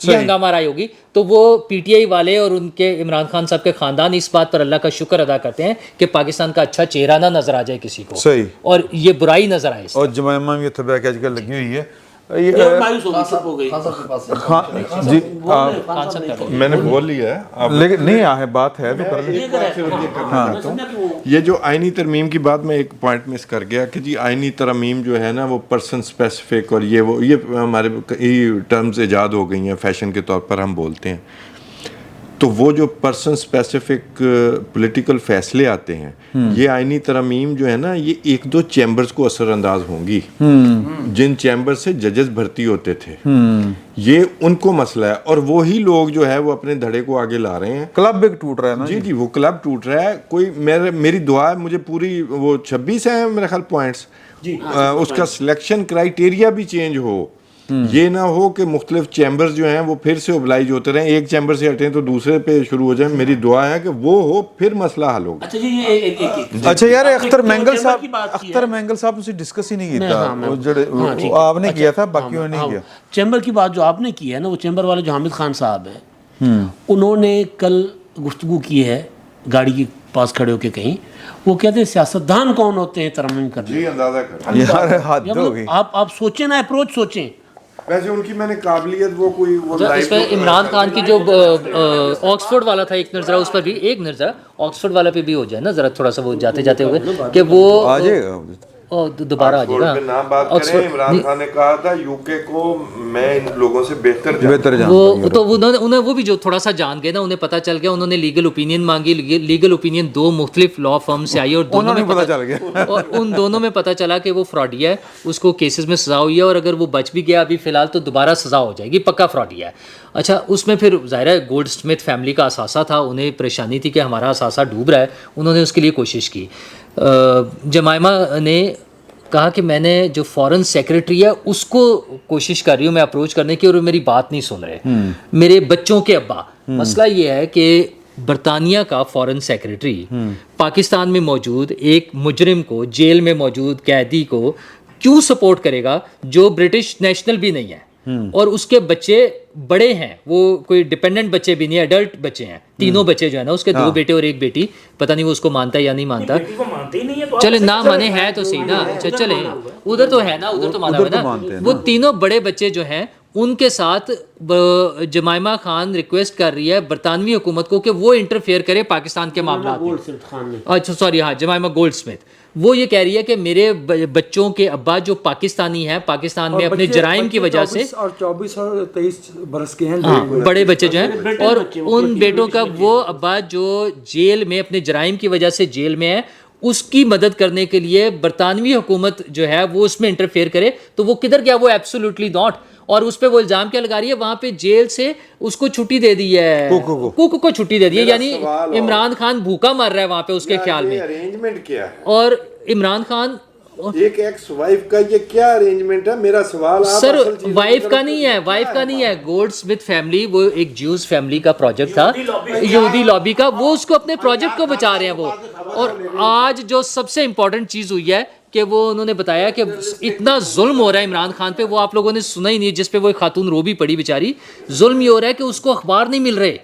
یہ ہنگامہ رائے ہوگی, تو وہ پی ٹی آئی والے اور ان کے عمران خان صاحب کے خاندان اس بات پر اللہ کا شکر ادا کرتے ہیں کہ پاکستان کا اچھا چہرہ نہ نظر آ جائے کسی کو, صحیح, اور یہ برائی نظر آئے. اور جمائمہ بھی اتباع کے آج کل لگی ہوئی ہے. جی میں نے بول لیا ہے, لیکن نہیں ہے بات ہے تو کر لیں. یہ جو آئینی ترمیم کی بات میں ایک پوائنٹ مس کر گیا کہ جی آئینی ترمیم جو ہے نا وہ پرسن اسپیسیفک اور یہ ہمارے ٹرمز ایجاد ہو گئی ہیں فیشن کے طور پر ہم بولتے ہیں. تو وہ جو پرسن اسپیسیفک پولیٹیکل فیصلے آتے ہیں, یہ آئینی ترمیم جو ہے نا یہ 1-2 چیمبرز کو اثر انداز ہوں گی, جن چیمبر سے ججز بھرتی ہوتے تھے, یہ ان کو مسئلہ ہے, اور وہی لوگ جو ہے وہ اپنے دھڑے کو آگے لا رہے ہیں. کلب ایک ٹوٹ رہا ہے نا. جی وہ کلب ٹوٹ رہا ہے. کوئی میری دعا ہے, مجھے پوری وہ 26 ہیں میرے خیال پوائنٹس, اس کا سلیکشن کرائیٹیریا بھی چینج ہو. یہ نہ ہو کہ مختلف چیمبرز جو ہیں وہ پھر سے اوبلائج ہوتے رہیں, ایک چیمبر سے ہٹیں تو دوسرے پہ شروع ہو جائیں. میری دعا ہے کہ وہ ہو, پھر مسئلہ حل ہوگا. اچھا یار, اختر مینگل صاحب سے ڈسکس ہی نہیں کیتا, آپ نے کیا تھا, باقیوں نے نہیں کیا. چیمبر کی بات جو آپ نے کی ہے نا, وہ چیمبر والے جو حامد خان صاحب ہیں, انہوں نے کل گفتگو کی ہے گاڑی کے پاس کھڑے ہو کے کہیں, وہ کہتے ہیں سیاستدان کون ہوتے ہیں ترمیم کرنے. جی اندازہ کریں یار, حد ہو گئی. آپ سوچیں نا, اپروچ سوچیں. ویسے ان کی میں نے قابلیت وہ کوئی اس پہ عمران خان کی جو آکسفورڈ والا تھا ایک نظرہ, اس پر بھی ایک نظرہ آکسفورڈ والا پہ بھی ہو جائے نا ذرا تھوڑا سا, وہ جاتے جاتے ہوئے کہ وہ آ جائے گا دوبارہ آ جائے گا. نام بات کریں, عمران خان نے کہا تھا یو کے کو میں ان لوگوں سے بہتر وہ تو انہیں وہ بھی جو تھوڑا سا جان گئے نا, انہیں پتہ چل گیا, انہوں نے لیگل اوپینین مانگی, لیگل اوپینین 2 مختلف لا فرم سے آئی, اور دونوں میں پتہ چل گیا, اور ان دونوں میں پتہ چلا کہ وہ فراڈی ہے, اس کو کیسز میں سزا ہوئی ہے, اور اگر وہ بچ بھی گیا ابھی فی الحال تو دوبارہ سزا ہو جائے گی, پکا فراڈی ہے. اچھا, اس میں پھر ظاہر ہے گولڈ اسمتھ فیملی کا اثاثہ تھا, انہیں پریشانی تھی کہ ہمارا اثاثہ ڈوب رہا ہے, انہوں نے اس کے لیے کوشش کی. جمائمہ نے کہا کہ میں نے جو فارن سیکرٹری ہے اس کو کوشش کر رہی ہوں میں اپروچ کرنے کی, اور میری بات نہیں سن رہے, میرے بچوں کے ابا. مسئلہ یہ ہے کہ برطانیہ کا فارن سیکرٹری پاکستان میں موجود ایک مجرم کو, جیل میں موجود قیدی کو کیوں سپورٹ کرے گا جو برٹش نیشنل بھی نہیں ہے, اور اس کے بچے بڑے ہیں, وہ کوئی ڈپینڈنٹ بچے بھی نہیں, ایڈلٹ بچے ہیں, تینوں بچے جو ہے نا اس کے 2 بیٹے اور 1 بیٹی, پتہ نہیں وہ اس کو مانتا ہے یا نہیں مانتا. چلے نہ مانے ہے تو صحیح نا, چلے ادھر تو ہے نا, ادھر تو مانا ہے نا. وہ تینوں بڑے بچے جو ہیں ان کے ساتھ جمائمہ خان ریکویسٹ کر رہی ہے برطانوی حکومت کو کہ وہ انٹرفیئر کرے پاکستان کے معاملات میں. اچھا سوری, ہاں جمائمہ گولڈ اسمتھ, وہ یہ کہہ رہی ہے کہ میرے بچوں کے ابا جو پاکستانی ہیں, پاکستان میں اپنے جرائم کی وجہ سے, اور 24 اور 23 برس کے ہیں, بڑے بچے جو ہیں, اور ان بیٹوں کا وہ ابا جو جیل میں اپنے جرائم کی وجہ سے جیل میں ہے, اس کی مدد کرنے کے لیے برطانوی حکومت جو ہے وہ اس میں انٹرفیئر کرے. تو وہ کدھر گیا, وہ ایبسولوٹلی ناٹ. اور اس پہ وہ الزام کیا لگا رہی ہے, وہاں پہ جیل سے اس کو چھٹی دے دی ہے, کوکو کو چھٹی دے دی ہے, یعنی عمران خان بھوکا مر رہا ہے وہاں پہ اس کے خیال میں. ارینجمنٹ کیا ہے, اور عمران خان ایک ایکس وائف کا یہ کیا ارینجمنٹ ہے, میرا سوال سر وائف کا نہیں ہے, وائف کا نہیں ہے. گولڈ اسمتھ فیملی وہ ایک جیوز فیملی کا پروجیکٹ تھا, یہودی لابی کا, وہ اس کو اپنے پروجیکٹ کو بچا رہے ہیں وہ. اور آج جو سب سے امپورٹنٹ چیز ہوئی ہے کہ وہ انہوں نے بتایا کہ اتنا ظلم ہو رہا ہے عمران خان پہ, وہ آپ لوگوں نے سنا ہی نہیں, جس پہ وہ خاتون رو بھی پڑی بیچاری. ظلم یہ ہو رہا ہے کہ اس کو اخبار نہیں مل رہے,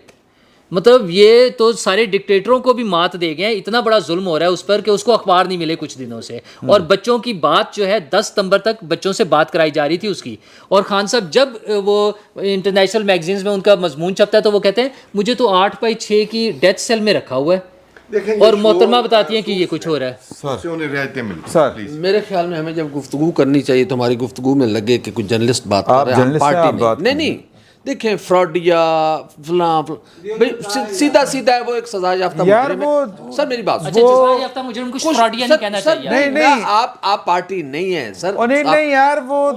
مطلب یہ تو سارے ڈکٹیٹروں کو بھی مات دے گئے, اتنا بڑا ظلم ہو رہا ہے اس پر کہ اس کو اخبار نہیں ملے کچھ دنوں سے. اور بچوں کی بات جو ہے 10 ستمبر تک بچوں سے بات کرائی جا رہی تھی اس کی. اور خان صاحب جب وہ انٹرنیشنل میگزینز میں ان کا مضمون چھپتا ہے تو وہ کہتے ہیں مجھے تو 8/6 کی ڈیتھ سیل میں رکھا ہوا ہے, اور محترمہ بتاتی ہیں کہ یہ کچھ ہو رہا ہے. میرے خیال میں ہمیں جب گفتگو کرنی چاہیے تو ہماری گفتگو میں لگے کہ کچھ جرنلسٹ بات کر رہے ہیں, پارٹی نہیں. دیکھیں فراڈ یا فلاں سیدھا سیدھا ہے, وہ ایک سزا یافتہ مجرم ہے. سر میری بات, سزا یافتہ مجرم کو فراڈیا نہیں کہنا چاہیے. نہیں, آپ پارٹی نہیں ہیں سر. نہیں یار, وہ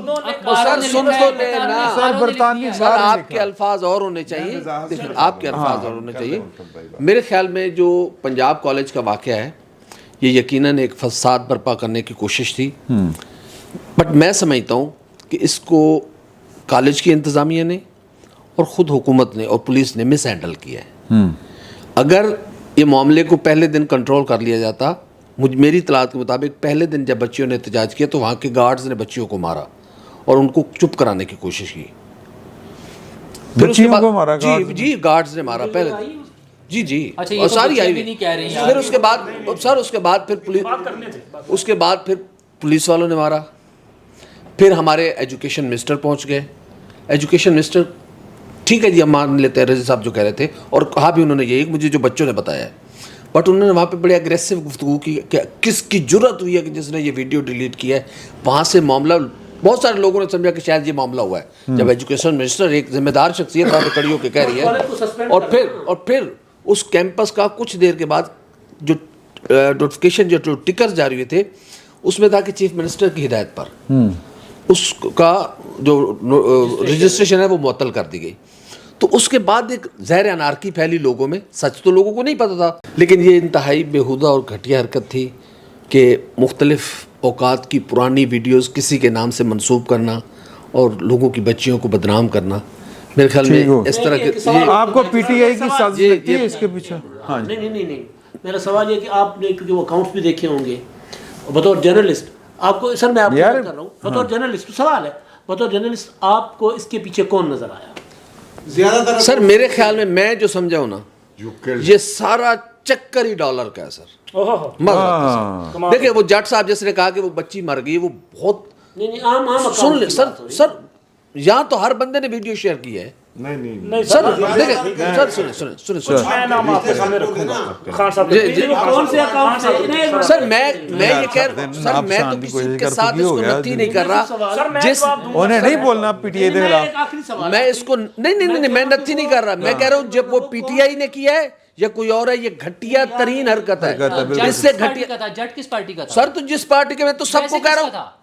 سر سن تو لینا, سر برطانوی سر آپ کے الفاظ اور ہونے چاہیے, آپ کے الفاظ اور ہونے چاہیے. میرے خیال میں جو پنجاب کالج کا واقعہ ہے یہ یقیناً ایک فساد برپا کرنے کی کوشش تھی, بٹ میں سمجھتا ہوں کہ اس کو کالج کی انتظامیہ نے اور خود حکومت نے اور پولیس نے مس ہینڈل کیا ہے. اگر یہ معاملے کو پہلے دن کنٹرول کر لیا جاتا, میری اطلاعات کے مطابق پہلے دن جب بچیوں نے احتجاج کیا تو وہاں کے گارڈز نے بچیوں کو مارا اور ان کو چپ کرانے کی کوشش کی. پھر اس کے بچیوں کو بعد مارا جی گارڈز نے مارا پہلے جی اچھا، یہ اور تو ساری بچے آئی بھی ہوئی. نہیں کہہ رہے ہیں پھر اس کے بعد سر اس کے بعد پھر پولیس والوں نے مارا. پھر ہمارے ایجوکیشن منسٹر پہنچ گئے. ایجوکیشن منسٹر ٹھیک ہے جی ہم مان لیتے ہیں رضی صاحب جو کہہ رہے تھے, اور کہا بھی انہوں نے یہی مجھے جو بچوں نے بتایا ہے, بٹ انہوں نے وہاں پہ بڑے اگریسو گفتگو کی کہ کس کی جرت ہوئی ہے کہ جس نے یہ ویڈیو ڈیلیٹ کیا ہے. وہاں سے معاملہ بہت سارے لوگوں نے سمجھا کہ شاید یہ معاملہ ہوا ہے. جب ایجوکیشن منسٹر ایک ذمہ دار شخصیت وہاں پہ کھڑی ہو کے کہہ رہی ہے, اور پھر اس کیمپس کا کچھ دیر کے بعد جو نوٹیفکیشن جو ٹکر جاری ہوئے تھے اس میں تھا کہ چیف منسٹر کی ہدایت پر اس کا جو رجسٹریشن ہے وہ معطل کر دی گئی. تو اس کے بعد ایک زہر انارکی پھیلی لوگوں میں. سچ تو لوگوں کو نہیں پتا تھا, لیکن یہ انتہائی بیہودہ اور گھٹیا حرکت تھی کہ مختلف اوقات کی پرانی ویڈیوز کسی کے نام سے منسوب کرنا اور لوگوں کی بچیوں کو بدنام کرنا. میرے خیال میں اس طرح کے آپ کو پی ٹی آئی کی سازش لگتی ہے اس کے پیچھے؟ ہاں جی. نہیں میرا سوال یہ کہ آپ نے کیونکہ وہ اکاؤنٹس بھی دیکھے ہوں گے بطور جرنلسٹ, آپ کو سر میں آپ کو کر رہا ہوں بطور جرنلسٹ سوال ہے, بطور جرنلسٹ آپ کو اس کے پیچھے کون نظر آیا؟ زیادہ تر سر میرے خیال میں جو سمجھا ہوں نا یہ سارا چکر ہی ڈالر کا ہے سر. دیکھیں وہ جٹ صاحب جس نے کہا کہ وہ بچی مر گئی, وہ بہت نہیں عام سن لیں سر یہاں تو ہر بندے نے ویڈیو شیئر کی ہے. نہیں سر دیکھیں سر سنیں میں نام آپ کے سامنے رکھوں گا خان صاحب. کون سے اکاؤنٹ سے سر میں یہ کہہ رہا ہوں سر میں تو کسی کے ساتھ اس کو نتی نہیں کر رہا جس انہیں نہیں بولنا پی ٹی آئی کے خلاف. میں اس کو نہیں میں نتی نہیں کر رہا. میں کہہ رہا ہوں جب وہ پی ٹی آئی نے کیا ہے یا کوئی اور ہے, یہ گھٹیا ترین حرکت ہے. اس سے گھٹیا جٹ کس پارٹی کا تھا سر, تو جس پارٹی کے میں تو سب کو کہہ رہا ہوں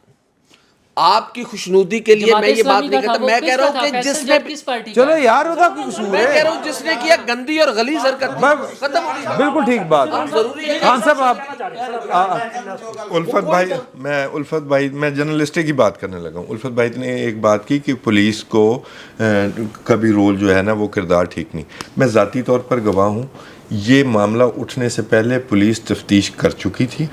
آپ کی خوشنودی کے لیے میں یہ بات نہیں کہتا. میں کہہ رہا ہوں کہ جس نے چلو یار ہوتا کوئی قصور میں ہے. کہہ رہا ہوں جس نے کیا گندی اور غلیظ حرکت ختم ہو گئی. بالکل ٹھیک بات. خان صاحب آپ الفت بھائی میں جرنلسٹی کی بات کرنے لگا ہوں. الفت بھائی نے ایک بات کی کہ پولیس کو کبھی رول جو ہے نا وہ کردار ٹھیک نہیں. میں ذاتی طور پر گواہ ہوں, یہ معاملہ اٹھنے سے پہلے پولیس تفتیش کر چکی تھی.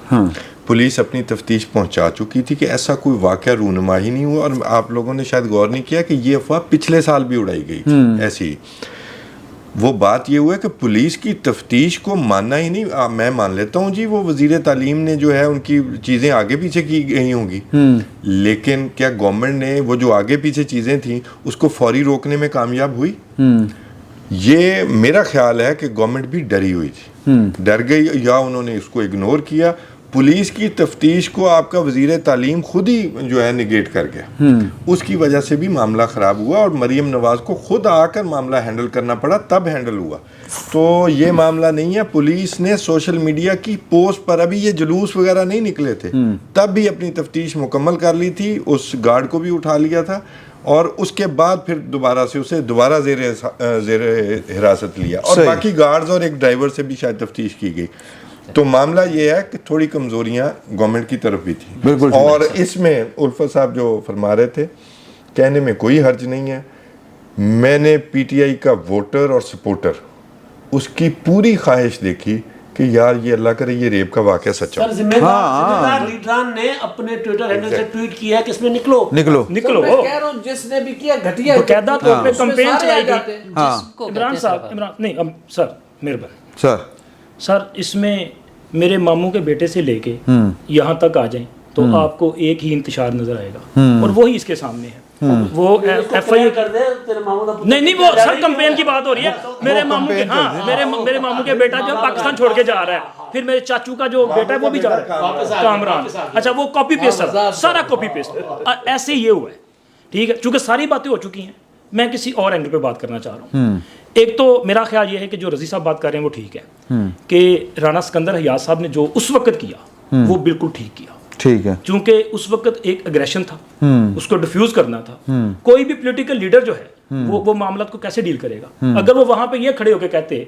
پولیس اپنی تفتیش پہنچا چکی تھی کہ ایسا کوئی واقعہ رونما ہی نہیں ہوا. اور آپ لوگوں نے شاید غور نہیں کیا کہ یہ افواہ پچھلے سال بھی اڑائی گئی تھی ایسی. وہ بات یہ ہوا ہے کہ پولیس کی تفتیش کو ماننا ہی نہیں. میں مان لیتا ہوں جی وہ وزیر تعلیم نے جو ہے ان کی چیزیں آگے پیچھے کی گئی ہوں گی, لیکن کیا گورنمنٹ نے وہ جو آگے پیچھے چیزیں تھیں اس کو فوری روکنے میں کامیاب ہوئی؟ یہ میرا خیال ہے کہ گورنمنٹ بھی ڈری ہوئی تھی, ڈر گئی یا انہوں نے اس کو اگنور کیا. پولیس کی تفتیش کو آپ کا وزیر تعلیم خود ہی جو ہے نگیٹ کر گیا. اس کی وجہ سے بھی معاملہ خراب ہوا اور مریم نواز کو خود آ کر معاملہ ہینڈل کرنا پڑا, تب ہینڈل ہوا. تو یہ معاملہ نہیں ہے. پولیس نے سوشل میڈیا کی پوسٹ پر ابھی یہ جلوس وغیرہ نہیں نکلے تھے تب بھی اپنی تفتیش مکمل کر لی تھی. اس گارڈ کو بھی اٹھا لیا تھا اور اس کے بعد پھر دوبارہ سے اسے دوبارہ زیر حراست لیا, اور باقی گارڈز اور ایک ڈرائیور سے بھی شاید تفتیش کی گئی. تو معاملہ یہ ہے کہ تھوڑی کمزوریاں گورنمنٹ کی طرف بھی تھیں. بالکل. اور اس میں الفت صاحب جو فرما رہے تھے کہنے میں کوئی حرج نہیں ہے. میں نے پی ٹی آئی کا ووٹر اور سپورٹر اس کی پوری خواہش دیکھی کہ یار یہ اللہ کرے یہ ریپ کا واقعہ سچا. سر ذمہ دار لیڈران نے اپنے ٹویٹر ہینڈل سے ٹویٹ کیا کہ اس میں نکلو. میں کہہ رہا ہوں جس نے بھی کیا گھٹیا باقاعدہ طور پہ کمپین چلائی گئی. عمران صاحب نہیں سر مہربانی سر, اس میں میرے ماموں کے بیٹے سے لے کے یہاں تک آ جائیں تو آپ کو ایک ہی انتشار نظر آئے گا اور وہی اس کے سامنے ہے. وہ ایف آئی کر دے نہیں وہ سر کمپین کی بات ہو رہی ہے. میرے ماموں کے بیٹا جو پاکستان چھوڑ کے جا رہا ہے, پھر میرے چاچو کا جو بیٹا ہے وہ بھی جا رہا ہے کامران. اچھا وہ کاپی پیسٹ سارا کاپی پیسٹ ایسے یہ ہوا ہے. ٹھیک ہے, چونکہ ساری باتیں ہو چکی ہیں, میں کسی اور اینگل پہ بات کرنا چاہ رہا ہوں. ایک تو میرا خیال یہ ہے کہ جو رضی صاحب بات کر رہے ہیں وہ ٹھیک ہے کہ رانا سکندر حیات صاحب نے جو اس وقت کیا وہ بالکل ٹھیک کیا. ٹھیک ہے, چونکہ اس وقت ایک اگریشن تھا, اس کو ڈیفیوز کرنا تھا. کوئی بھی پولیٹیکل لیڈر جو ہے وہ معاملات کو کیسے ڈیل کرے گا؟ اگر وہ وہاں پہ یہ کھڑے ہو کے کہتے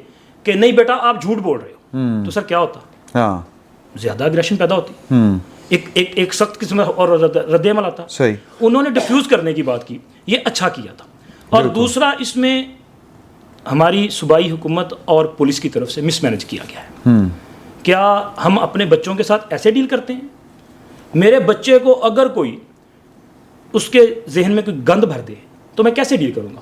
کہ نہیں بیٹا آپ جھوٹ بول رہے ہو تو سر کیا ہوتا؟ زیادہ اگریشن پیدا ہوتی, ایک سخت قسم اور رد عمل آتا. انہوں نے ڈیفیوز کرنے کی بات کی, یہ اچھا کیا تھا. اور دوسرا اس میں ہماری صوبائی حکومت اور پولیس کی طرف سے مس مینج کیا گیا ہے. کیا ہم اپنے بچوں کے ساتھ ایسے ڈیل کرتے ہیں؟ میرے بچے کو اگر کوئی اس کے ذہن میں کوئی گند بھر دے تو میں کیسے ڈیل کروں گا؟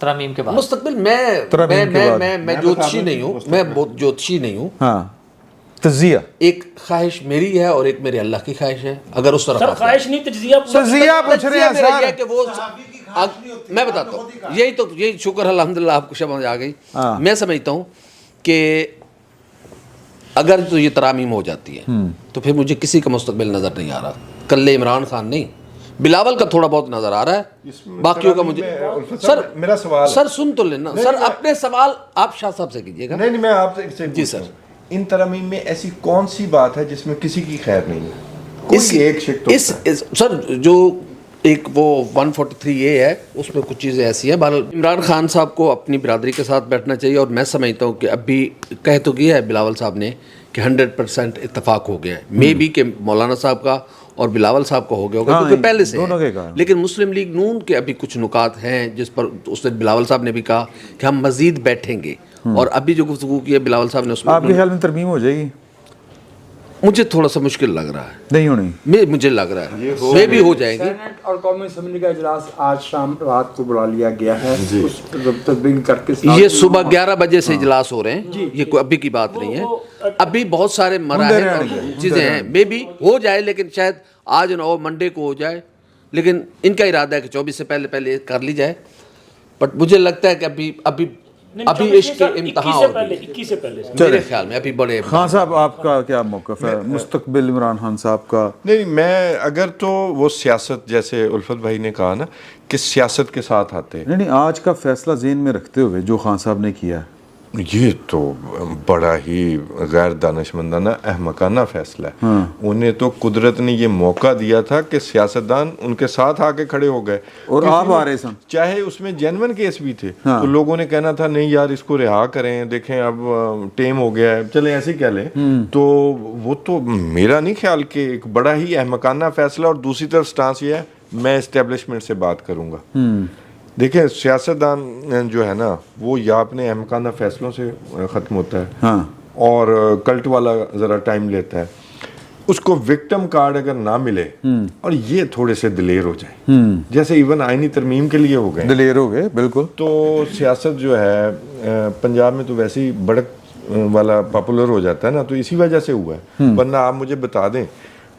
ترامیم کے بعد مستقبل ترامیم کے بعد۔ میں جوتشی نہیں ہوں، میں جوتشی نہیں ہوں، ہاں تجزیہ ایک خواہش میری ہے اور ایک میرے اللہ کی خواہش ہے، اگر اس طرف سر خواہش نہیں تجزیہ تجزیہ پوچھ رہے ہیں میرا یہ ہے سر۔ کہ وہ میں بتاتا ہوں، یہی شکر الحمدللہ آپ کو سمجھ آ گئی۔ میں سمجھتا ہوں کہ اگر تو یہ ترامیم ہو جاتی ہے تو پھر مجھے کسی کا مستقبل نظر نہیں آ رہا، کل عمران خان نہیں، بلاول کا تھوڑا بہت نظر آ رہا ہے، باقیوں کا مجھے سر میرا سوال سر سن تو لینا سر، اپنے سوال آپ شاہ صاحب سے کیجیے گا۔ نہیں میں آپ سے جی سر، ان ترامیم میں ایسی کون سی بات ہے جس میں کسی کی خیر نہیں ہے؟ کوئی ایک شک تو سر جو ایک وہ 143A ہے اس میں کچھ چیزیں ایسی ہیں۔ بہرحال عمران خان صاحب کو اپنی برادری کے ساتھ بیٹھنا چاہیے، اور میں سمجھتا ہوں کہ ابھی کہہ تو کیا ہے بلاول صاحب نے کہ 100% اتفاق ہو گیا ہے، مے بی کہ مولانا صاحب کا اور بلاول صاحب کا ہو گیا ہوگا کیونکہ پہلے سے ہے، لیکن مسلم لیگ نون کے ابھی کچھ نکات ہیں جس پر اس نے بلاول صاحب نے بھی کہا کہ ہم مزید بیٹھیں گے، اور ابھی جو گفتگو کی ہے بلاول صاحب نے اس میں آپ کے خیال میں ترمیم ہو جائے گی؟ مجھے تھوڑا سا مشکل لگ رہا ہے، نہیں ہونی، مجھے لگ رہا ہے میں بھی ہو جائے گی۔ سینٹ اور قومی اسمبلی کا اجلاس آج شام رات کو بلا لیا گیا ہے، اس تدبیر کر کے یہ صبح 11 بجے سے اجلاس ہو رہے ہیں، یہ کوئی ابھی کی بات نہیں ہے، ابھی بہت سارے مراحل اور چیزیں ہیں، میں بھی ہو جائے، لیکن شاید آج نہ ہو، منڈے کو ہو جائے، لیکن ان کا ارادہ ہے کہ 24 سے پہلے کر لی جائے، بٹ مجھے لگتا ہے کہ ابھی عشق کے امتحان ہو گئے، 21 سے پہلے میرے خیال میں ابھی بڑے۔ خان صاحب آپ کا کیا موقف ہے مستقبل عمران خان صاحب کا؟ نہیں میں اگر تو وہ سیاست جیسے الفت بھائی نے کہا نا کہ سیاست کے ساتھ آتے، نہیں آج کا فیصلہ ذہن میں رکھتے ہوئے جو خان صاحب نے کیا ہے یہ تو بڑا ہی غیر دانشمندانہ احمقانہ فیصلہ ہے۔ انہیں تو قدرت نے یہ موقع دیا تھا کہ سیاستدان ان کے ساتھ آ کے کھڑے ہو گئے، اور آپ آ رہے سن، چاہے اس میں جینون کیس بھی تھے تو لوگوں نے کہنا تھا نہیں یار اس کو رہا کریں، دیکھیں اب ٹیم ہو گیا ہے، چلیں ایسے ہی کہہ لیں، تو وہ تو میرا نہیں خیال کہ ایک بڑا ہی احمقانہ فیصلہ۔ اور دوسری طرف سٹانس یہ ہے، میں اسٹیبلشمنٹ سے بات کروں گا، دیکھیں سیاستدان جو ہے نا وہ یا اپنے احمقانہ فیصلوں سے ختم ہوتا ہے اور کلٹ والا ذرا ٹائم لیتا ہے، اس کو وکٹم کارڈ اگر نہ ملے اور یہ تھوڑے سے دلیر ہو جائے، جیسے ایون آئینی ترمیم کے لیے ہو گئے، دلیر ہو گئے بالکل، تو سیاست جو ہے پنجاب میں تو ویسے ہی بڑک والا پاپولر ہو جاتا ہے نا، تو اسی وجہ سے ہوا ہے، ورنہ آپ مجھے بتا دیں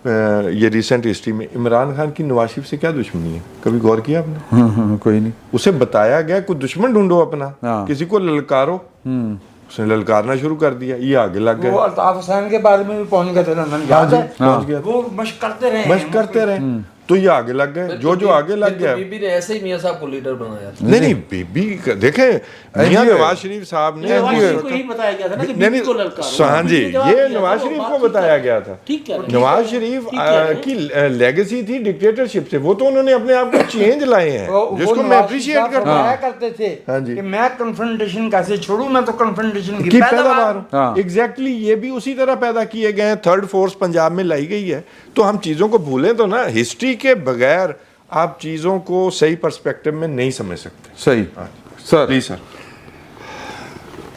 یہ ریسنٹ ہسٹری میں عمران خان کی نواز شریف سے کیا دشمنی ہے؟ کبھی غور کیا آپ نے؟ کوئی نہیں، اسے بتایا گیا کوئی دشمن ڈھونڈو اپنا، کسی کو للکارو، اس نے للکارنا شروع کر دیا، یہ آگے لگ گئے، وہ الطاف حسین کے بارے میں بھی پہنچ گئے تھے لندن، یاد ہے وہ مشق کرتے رہے تو یہ آگے لگ گئے، جو آگے لگ گیا۔ بی بی نے ایسے ہی میاں صاحب کو لیڈر بنایا تھا۔ نہیں بی بی دیکھیں میاں نواز شریف صاحب نے ہاں جی یہ نواز شریف کو بتایا گیا تھا، نواز شریف کی لیگیسی تھی ڈکٹیٹرشپ سے، وہ تو انہوں نے اپنے آپ کو چینج لائے ہیں جس کو میں اپریشیٹ کرتا ہوں کرتے تھے کہ میں کنفرنٹیشن کیسے چھوڑوں، میں تو کنفرنٹیشن کی پیداوار ہوں۔ ایگزیکٹلی یہ بھی اسی طرح پیدا کیے گئے ہیں، تھرڈ فورس پنجاب میں لائی گئی ہے، تو ہم چیزوں کو بھولیں تو نا، ہسٹری کے بغیر آپ چیزوں کو صحیح پرسپیکٹو میں نہیں سمجھ سکتے۔ صحیح سر، پلیز سر۔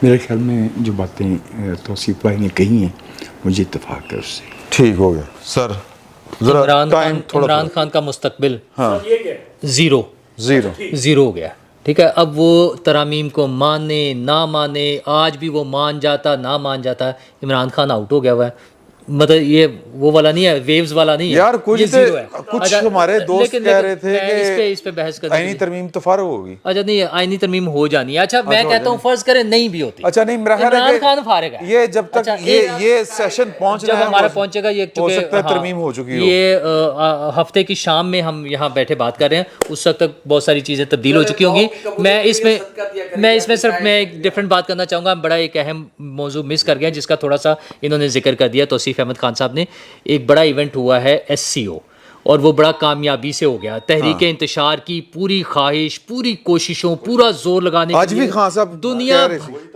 میرے خیال میں جو باتیں توصیف بھائی نے کہی ہیں مجھے اتفاق ہے اس سے۔ ٹھیک ہو گیا سر، عمران خان کا مستقبل زیرو ہو گیا، ٹھیک ہے۔ اب وہ ترامیم کو مانے نہ مانے، آج بھی وہ مان جاتا نہ مان جاتا، عمران خان آؤٹ ہو گیا ہوا ہے، مطلب یہ وہ والا نہیں ہے، ویوز والا نہیں ہے یار، کچھ ہمارے دوست کہہ رہے تھے کہ اس پہ بحث کریں، آئینی ترمیم تو فارغ ہوگی۔ اچھا نہیں، آئینی ترمیم ہو جانی ہے، اچھا میں کہتا ہوں فرض کریں نہیں بھی ہوتی، اچھا نہیں، میرا خیال عمران ہے خان فارغ ہے، یہ جب تک یہ سیشن پہنچ جب ہمارا پہنچے گا، یہ ہو سکتا ہے ترمیم ہو چکی ہو، یہ ہفتے کی شام میں ہم یہاں بیٹھے بات کر رہے ہیں، اس وقت تک بہت ساری چیزیں تبدیل ہو چکی ہوں گی۔ میں اس میں صرف میں ایک ڈفرینٹ بات کرنا چاہوں گا، بڑا ایک اہم موضوع مس کر گیا جس کا تھوڑا سا انہوں نے ذکر کر دیا توصیف احمد خان صاحب نے۔ ایک بڑا ایونٹ ہوا ہے SCO، اور وہ بڑا کامیابی سے ہو گیا، تحریک انتشار کی پوری خواہش، پوری کوششوں، پورا زور لگانے آج بھی خان صاحب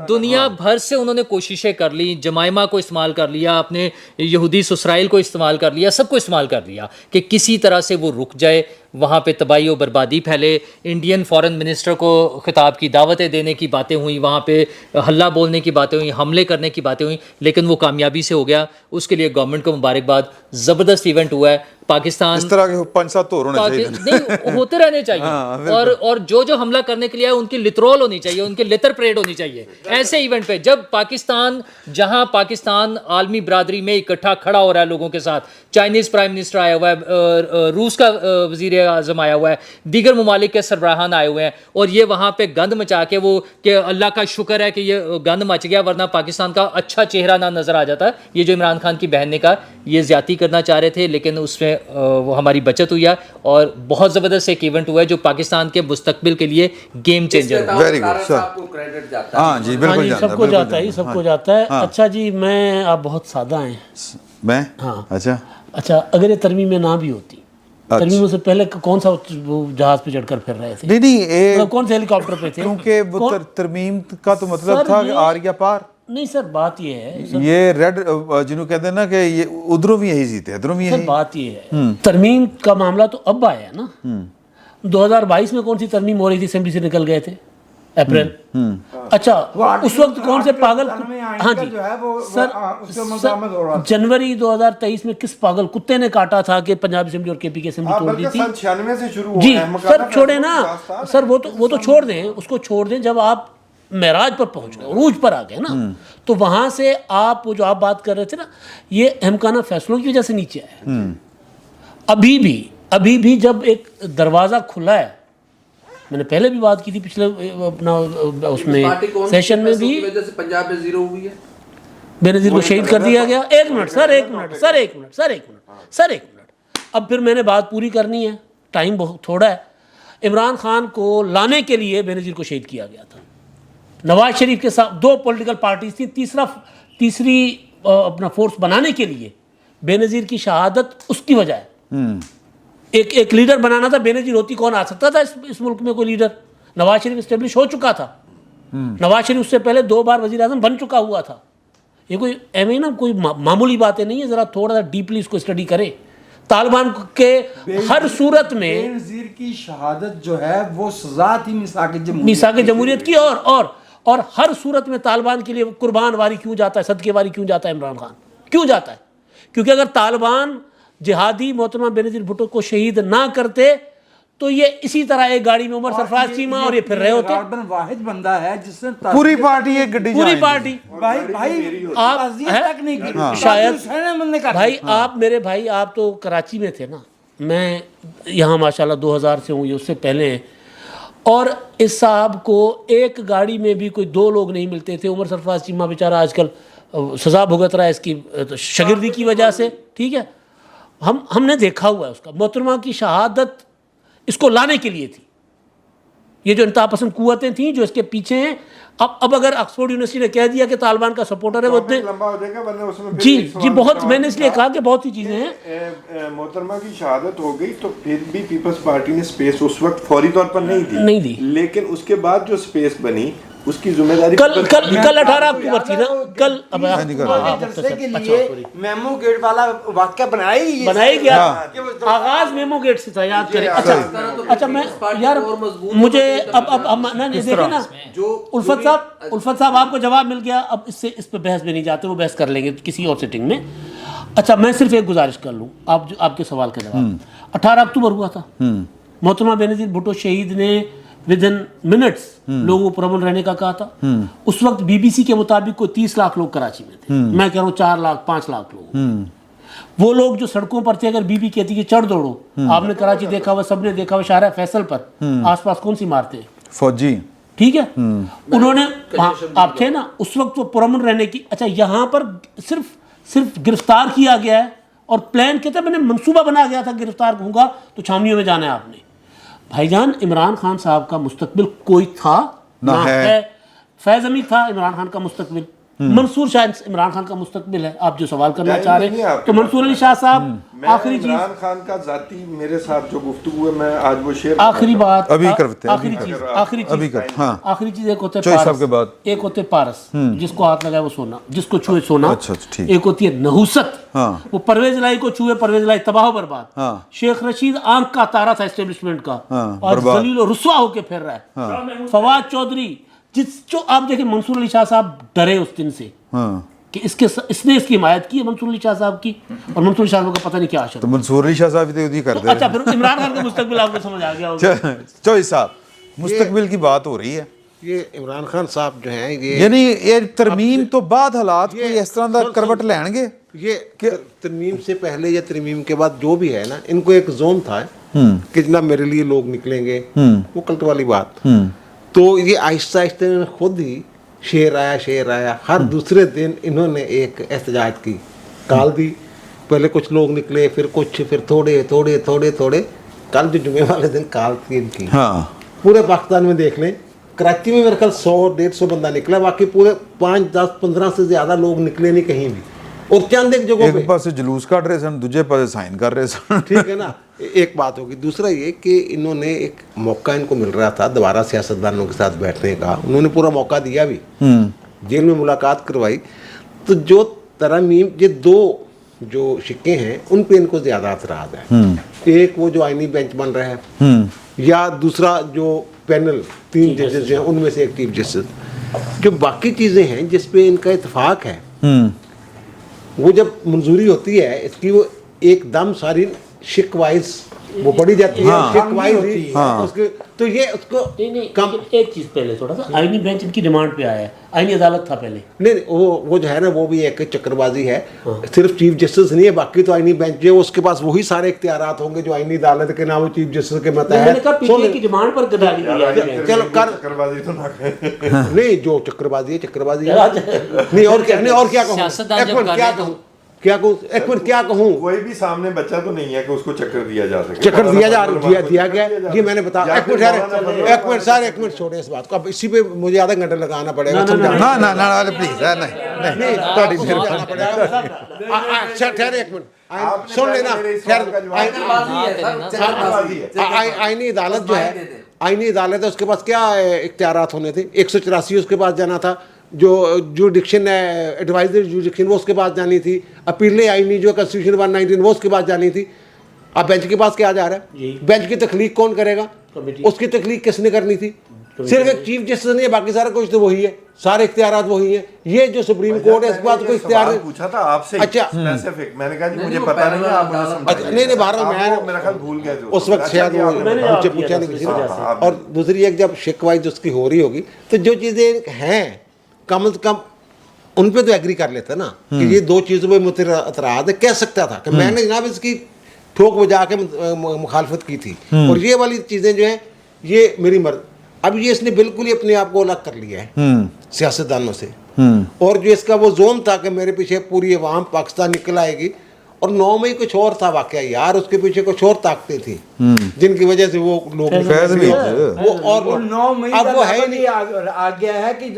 دنیا بھر سے انہوں نے کوششیں کر لی، جمائمہ کو استعمال کر لیا، اپنے یہودی سسرائیل کو استعمال کر لیا، سب کو استعمال کر لیا کہ کسی طرح سے وہ رک جائے، وہاں پہ تباہی و بربادی پھیلے۔ انڈین فارن منسٹر کو خطاب کی دعوتیں دینے کی باتیں ہوئیں، وہاں پہ ہلہ بولنے کی باتیں ہوئیں، حملے کرنے کی باتیں ہوئیں، لیکن وہ کامیابی سے ہو گیا، اس کے لیے گورنمنٹ کو مبارکباد۔ زبردست ایونٹ ہوا ہے، پاکستان اس طرح کے 5-7 اور ہونے چاہیے نہیں ہوتے رہنے چاہیے, اور جو حملہ کرنے کے لیے ان کی لترول ہونی چاہیے, ان کی لتر پریڈ ہونی چاہیے ایسے ایونٹ پہ. جب پاکستان, جہاں پاکستان عالمی برادری میں اکٹھا کھڑا ہو رہا ہے لوگوں کے ساتھ, چائنیز پرائم منسٹر آیا ہوا ہے, روس کا وزیر اعظم آیا ہوا ہے, دیگر ممالک کے سربراہان آئے ہوئے ہیں, اور یہ وہاں پہ گند مچا کے وہ کہ اللہ کا شکر ہے کہ یہ گند مچ گیا ورنہ پاکستان کا اچھا چہرہ نہ نظر آ جاتا. یہ جو عمران خان کی بہن نے کہا یہ زیادتی کرنا چاہ رہے تھے, لیکن اس میں وہ ہماری بچت ہوئی ہے, اور بہت زبردست ایک ایونٹ ہوا ہے جو پاکستان کے مستقبل کے لیے گیم چینجر ہے. ویری گڈ سر. ہاں جی بالکل سب کو جاتا ہے, سب کو جاتا ہے. اچھا جی, میں آپ بہت سادہ ہیں. میں ہاں اچھا اگر یہ ترمیمیں نہ بھی ہوتی, ترمیموں سے پہلے کون سا جہاز پہ چڑھ کر پھر رہے تھے؟ نہیں کون سے ہیلی کاپٹر پہ تھے؟ کیونکہ وہ ترمیم کا تو مطلب تھا کہ آریا پار. نہیں سر, بات یہ ہے, یہ ریڈ جنہوں کہتے ہیں نا کہ یہ ادھروں بھی یہی جیتے, ادھروں بھی یہی. بات یہ ہے ترمیم کا معاملہ تو اب آیا نا. 2022 میں کون سی ترمیم ہو رہی تھی, اسمبلی سے نکل گئے تھے اپریل. اچھا اس وقت کون سے پاگل, ہاں جی سر, جنوری 2023 میں کس پاگل کتے نے کاٹا تھا کہ پنجاب اسمبلی اور کے پی کی اسمبلی توڑ دی تھی؟ 96 سے شروع جی سر, چھوڑیں نا سر, وہ تو چھوڑ دیں, اس کو چھوڑ دیں. جب آپ معراج پر پہنچ گئے, عروج پر آ گئے نا, تو وہاں سے آپ جو آپ بات کر رہے تھے نا, یہ احمقانہ فیصلوں کی وجہ سے نیچے آئے. ابھی بھی جب ایک دروازہ کھلا ہے, میں نے پہلے بھی بات کی تھی پچھلے اپنا اس میں سیشن میں بھی, پنجاب میں زیرو ہوئی ہے, بے نظیر کو شہید کر دیا گیا. ایک منٹ. اب پھر میں نے بات پوری کرنی ہے, ٹائم بہت تھوڑا ہے. عمران خان کو لانے کے لیے بے نظیر کو شہید کیا گیا تھا. نواز شریف کے ساتھ 2 پولیٹیکل پارٹیز تھی, تیسری اپنا فورس بنانے کے لیے بے نظیر کی شہادت اس کی وجہ ہے. ایک لیڈر بنانا تھا, بے نظیر ہوتی کون آ سکتا تھا اس ملک میں کوئی لیڈر؟ نواز شریف اسٹیبلش ہو چکا تھا. نواز شریف اس سے پہلے 2 بار وزیر اعظم بن چکا ہوا تھا. یہ کوئی ایویں نا کوئی معمولی باتیں نہیں ہے, ذرا تھوڑا سا ڈیپلی اس کو اسٹڈی کریں. طالبان کے ہر صورت میں بے نظیر کی شہادت جو ہے وہ سزا تھی میثاق جمہوریت کی, اور ہر صورت میں طالبان کے لیے قربان واری کیوں جاتا ہے, صدقے واری کیوں جاتا ہے عمران خان, کیوں جاتا ہے؟ کیونکہ اگر طالبان جہادی محترمہ بے نظیر بھٹو کو شہید نہ کرتے تو یہ اسی طرح ایک گاڑی میں عمر سرفراز چیمہ اور یہ پھر رہے ہوتے. واحد بندہ ہے جس نے پوری پارٹی ایک گڈی, پوری پارٹی. آپ میرے بھائی, آپ تو کراچی میں تھے نا, میں یہاں ماشاءاللہ 2000 سے ہوں, یہ اس سے پہلے ہیں. اور اس صاحب کو ایک گاڑی میں بھی کوئی 2 لوگ نہیں ملتے تھے. عمر سرفراز چیمہ بیچارہ آج کل سزا بھگت رہا ہے اس کی شاگردی کی وجہ سے, ٹھیک ہے, ہم نے دیکھا ہوا ہے اس کا. محترمہ کی شہادت اس کو لانے کے لیے تھی. یہ جو انتہا پسند قوتیں تھیں جو اس کے پیچھے ہیں, اب اگر آکسفورڈ یونیورسٹی نے کہہ دیا کہ طالبان کا سپورٹر ہے, وہ جی بہت, میں نے اس لیے کہا کہ بہت سی چیزیں ہیں. محترمہ کی شہادت ہو گئی تو پھر بھی پیپلز پارٹی نے سپیس اس وقت فوری طور پر نہیں دی, لیکن اس کے بعد جو سپیس بنی اس کی ذمہ داری کل 18 اکتوبر تھی نا, کل جلسے کے لیے میمو گیٹ والا واقعہ بنایا گیا. آغاز میمو گیٹ سے تھا, یاد کریں. اچھا میں یار مجھے اب دیکھیں نا, الفت صاحب آپ کو جواب مل گیا, اب اس پہ بحث میں نہیں جاتے, وہ بحث کر لیں گے کسی اور سیٹنگ میں. اچھا میں صرف ایک گزارش کر لوں, آپ کے سوال کا جواب. 18 اکتوبر ہوا تھا, محترمہ بے نظیر بھٹو شہید نے ودن منٹس لوگوں کو پرامن رہنے کا کہا تھا. اس وقت بی بی سی کے مطابق کوئی 30 لاکھ لوگ کراچی میں تھے, میں کہہ رہا ہوں 4 لاکھ 5 لاکھ لوگ. وہ لوگ جو سڑکوں پر تھے, اگر بی بی کہتی کہ چڑھ دوڑو, آپ نے کراچی دیکھا ہوا, سب نے دیکھا ہوا, شاہراہ فیصل پر آس پاس کون سی مارتے ہیں, فوجی, ٹھیک ہے, انہوں نے آپ تھے نا اس وقت وہ پرامن رہنے کی. اچھا یہاں پر صرف گرفتار کیا گیا ہے, اور پلان کہتے ہیں میں نے منصوبہ بنا گیا تھا گرفتار ہوں گا تو چھاؤنیوں میں جانا ہے آپ نے. بھائی جان عمران خان صاحب کا مستقبل کوئی تھا نہ ہے. فیض امین تھا عمران خان کا مستقبل, منصور شاہ عمران خان کا مستقبل ہے. آپ جو سوال کرنا چاہ رہے ہیں تو منصور علی شاہ صاحب آخری چیز, عمران خان کا ذاتی میرے ساتھ جو گفتگو ہے میں آج وہ شیئر, آخری بات, ابھی کرتے ہیں, آخری چیز ایک ہوتے ہیں ایک ہوتے پارس, جس کو ہاتھ لگائے وہ سونا, جس کو چھوئے سونا. ایک ہوتی ہے نحوست, وہ پرویز الہی کو چھوئے پرویز الہی تباہ و برباد. شیخ رشید آنکھ کا تارا تھا اسٹیبلشمنٹ کا, اور ذلیل و رسوا ہو کے پھر رہا ہے. فواد چودھری, جو آپ دیکھیں منصور علی شاہ صاحب ڈرے اس دن سے کہ اس نے اس کی حمایت کی ہے منصور علی شاہ صاحب کی, اور منصور علی شاہ صاحب کا پتہ نہیں کیا حشر. تو منصور علی شاہ صاحب تو کر دے. اچھا پھر عمران خان کا مستقبل آپ کو سمجھ آ گیا ہوگا. چوہی صاحب مستقبل کی بات ہو رہی ہے, یہ عمران خان صاحب جو ہیں یہ یعنی یہ ترمیم تو بعد حالات کوئی اس طرح دا کروٹ لین گے. یہ ترمیم سے پہلے یا ترمیم کے بعد جو بھی ہے نا, ان کو ایک زون تھا کہ جناب میرے لیے لوگ نکلیں گے, وہ کلٹ والی بات. تو یہ آہستہ آہستہ خود ہی شیر آیا, ہر دوسرے دن انہوں نے ایک احتجاج کی کال دی. پہلے کچھ لوگ نکلے, پھر کچھ, پھر تھوڑے. کل جو جمعے والے دن کال تھی ان کی, پورے پاکستان میں دیکھ لیں, کراچی میں میرے خیال 100-150 بندہ نکلا, باقی پورے 5-10-15 سے زیادہ لوگ نکلے نہیں کہیں بھی. اور چند ایک جگہوں پہ ایک پاس جلوس کر رہے سن, دوسرے پاس سائن کر رہے سن. ٹھیک ہے نا, ایک بات ہوگی. دوسرا یہ کہ انہوں نے ایک موقع ان کو مل رہا تھا دوبارہ سیاستدانوں کے ساتھ بیٹھنے کا, انہوں نے پورا موقع دیا بھی, جیل میں ملاقات کروائی. تو جو ترمیم, یہ دو جو شکے ہیں ان پہ ان کو زیادہ اثرات ہے. ایک وہ جو آئینی بینچ بن رہا ہے, یا دوسرا جو پینل 3 ججز ہیں ان میں سے ایک چیف جسٹس. جو باقی چیزیں ہیں جس پہ ان کا اتفاق ہے, وہ جب منظوری ہوتی ہے اس کی, وہ ایک دم ساری شک وائز وہ پڑھی جاتی ہے, شک وائز اس کے. تو یہ اس کو نہیں, ایک چیز پہلے تھوڑا سا آئینی بینچ ان کی ڈیمانڈ پہ آیا ہے, آئینی عدالت تھا پہلے. نہیں, وہ جو ہے نا وہ بھی ایک چکر بازی ہے. صرف چیف جسٹس نہیں ہے, باقی تو آئینی بینچ جو ہے اس کے پاس وہی سارے اختیارات ہوں گے جو آئینی عدالت کے نام وہ چیف جسٹس کے متحد. کی ڈیمانڈ پر گدالی چلو کر نہیں, جو چکر بازی ہے نہیں. اور کیا کہوں, کوئی بھی سامنے بچہ تو نہیں ہے کہ اس کو چکر دیا جا سکے. چکر دیا گیا یہ میں نے بتایا. ایک منٹ چھوڑے اس بات کو, اب اسی پہ مجھے آدھا گھنٹہ لگانا پڑے گا. پلیز ٹھہرے ایک منٹ سن لینا. آئینی عدالت جو ہے, آئینی عدالت ہے, اس کے پاس کیا اختیارات ہونے تھے. 184 اس کے پاس جانا تھا, جو جوڈکشن ہے ایڈوائزری جوڈکشن وہ اس کے پاس جانی تھی, اپیلیں آئینی جو کنسٹیٹیوشن 119 وہ اس کے پاس جانی تھی. اب بینچ کے پاس کیا جا رہا ہے, بینچ کی تخلیق کون کرے گا, اس کی تخلیق کس نے کرنی تھی. صرف ایک چیف جسٹس نہیں ہے, باقی سارا کچھ تو وہی ہے, سارے اختیارات وہی ہیں. یہ جو سپریم کورٹ ہے اس کے بعد کوئی اختیار نہیں. پوچھا تھا آپ سے اچھا اسپیسیفک, میں نے کہا جی مجھے پتہ نہیں ہے, آپ مجھے سمجھائیں. نہیں بہرحال میں میرا خیال بھول گئے اس وقت شاید مجھے پوچھا نہیں کسی نے. اور دوسری ایک جب شک وائز اس کی ہو رہی ہوگی تو جو چیزیں ہیں کم از کم ان پہ تو ایگری کر لیتا نا کہ یہ دو چیزوں پہ اعتراض ہے. کہہ سکتا تھا کہ میں نے جناب اس کی ٹھوک بجا کے مخالفت کی تھی, اور یہ والی چیزیں جو ہیں یہ میری مرض. اب یہ اس نے بالکل ہی اپنے آپ کو الگ کر لیا ہے سیاستدانوں سے, اور جو اس کا وہ زون تھا کہ میرے پیچھے پوری عوام پاکستان نکل آئے گی, اور 9 مئی کچھ اور تھا واقعہ یار, اس کے پیچھے کچھ اور طاقتیں تھیں جن کی وجہ سے وہ لوگ وہ 9 مئی اب وہ ہے نہیں آ گیا ہے کہ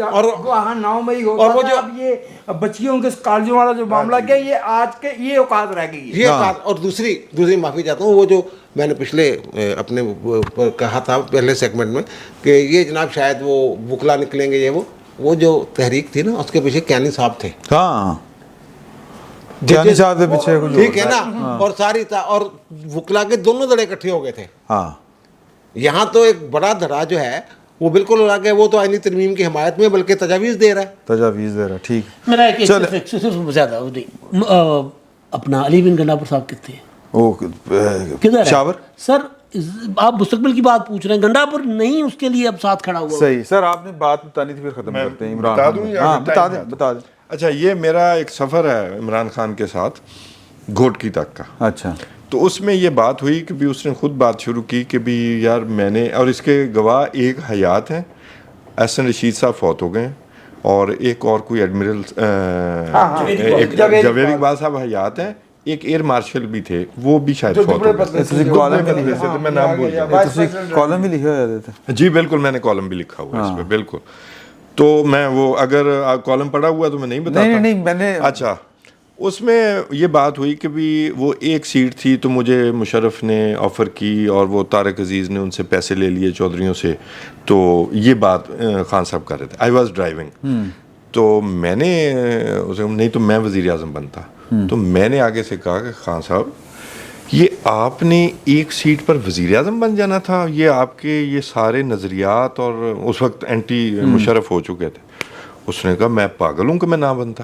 وہاں 9 مئی ہوتا تھا. اب یہ بچیوں کے کالجوں والا جو معاملہ کیا, یہ آج کے یہ اوقات رہ گئی ہے. یہ اوقات. اور دوسری معافی چاہتا ہوں, وہ جو میں نے پچھلے اپنے کہا تھا پہلے سیگمنٹ میں کہ یہ جناب شاید وہ وکلا نکلیں گے, یہ وہ جو تحریک تھی نا اس کے پیچھے کیانی صاحب تھے. ہاں کیانی صاحب کے پیچھے ٹھیک ہے نا, اور ساری اور وکلا کے دونوں دھڑے اکٹھے ہو گئے تھے. ہاں یہاں تو ایک بڑا دھڑا جو ہے وہ بالکل الگ ہے, وہ تو آئینی ترمیم کی حمایت میں بلکہ تجاویز دے رہا ہے. ٹھیک. میرا ایک زیادہ اپنا علی بن گنڈا پر صاحب کتنے ہیں, شاور سر آپ مستقبل کی بات پوچھ رہے ہیں, گنڈا پر نہیں اس کے لیے اب ساتھ کھڑا ہوا. صحیح سر, آپ نے بات بتانی تھی, پھر ختم کرتے ہیں. عمران بتا دیں. اچھا, یہ میرا ایک سفر ہے عمران خان کے ساتھ گھوٹکی تک کا. اچھا, تو اس میں یہ بات ہوئی کہ بھی اس نے خود بات شروع کی کہ بھی یار میں نے, اور اس کے گواہ ایک حیات ہیں, احسن رشید صاحب فوت ہو گئے ہیں, اور ایک اور کوئی ایڈمرل جاوید اقبال صاحب حیات ہیں, ایک ایئر مارشل بھی تھے وہ بھی شاید فوت ہو گئے. میں نام بھول گیا. کالم بھی لکھا ہے. جی بالکل, میں نے کالم بھی لکھا ہوا ہے اس پہ بالکل. تو میں وہ اگر کالم پڑھا ہوا تو میں نہیں بتاتا. نہیں میں نے. اچھا, اس میں یہ بات ہوئی کہ بھی وہ ایک سیٹ تھی تو مجھے مشرف نے آفر کی, اور وہ طارق عزیز نے ان سے پیسے لے لیے چودھریوں سے. تو یہ بات خان صاحب کر رہے تھے. آئی واز ڈرائیونگ, تو میں نے نہیں تو میں وزیر اعظم بنتا. تو میں نے آگے سے کہا کہ خان صاحب یہ آپ نے ایک سیٹ پر وزیر اعظم بن جانا تھا, یہ آپ کے یہ سارے نظریات, اور اس وقت اینٹی مشرف ہو چکے تھے. اس نے کہا میں پاگل ہوں کہ میں نہ بنتا.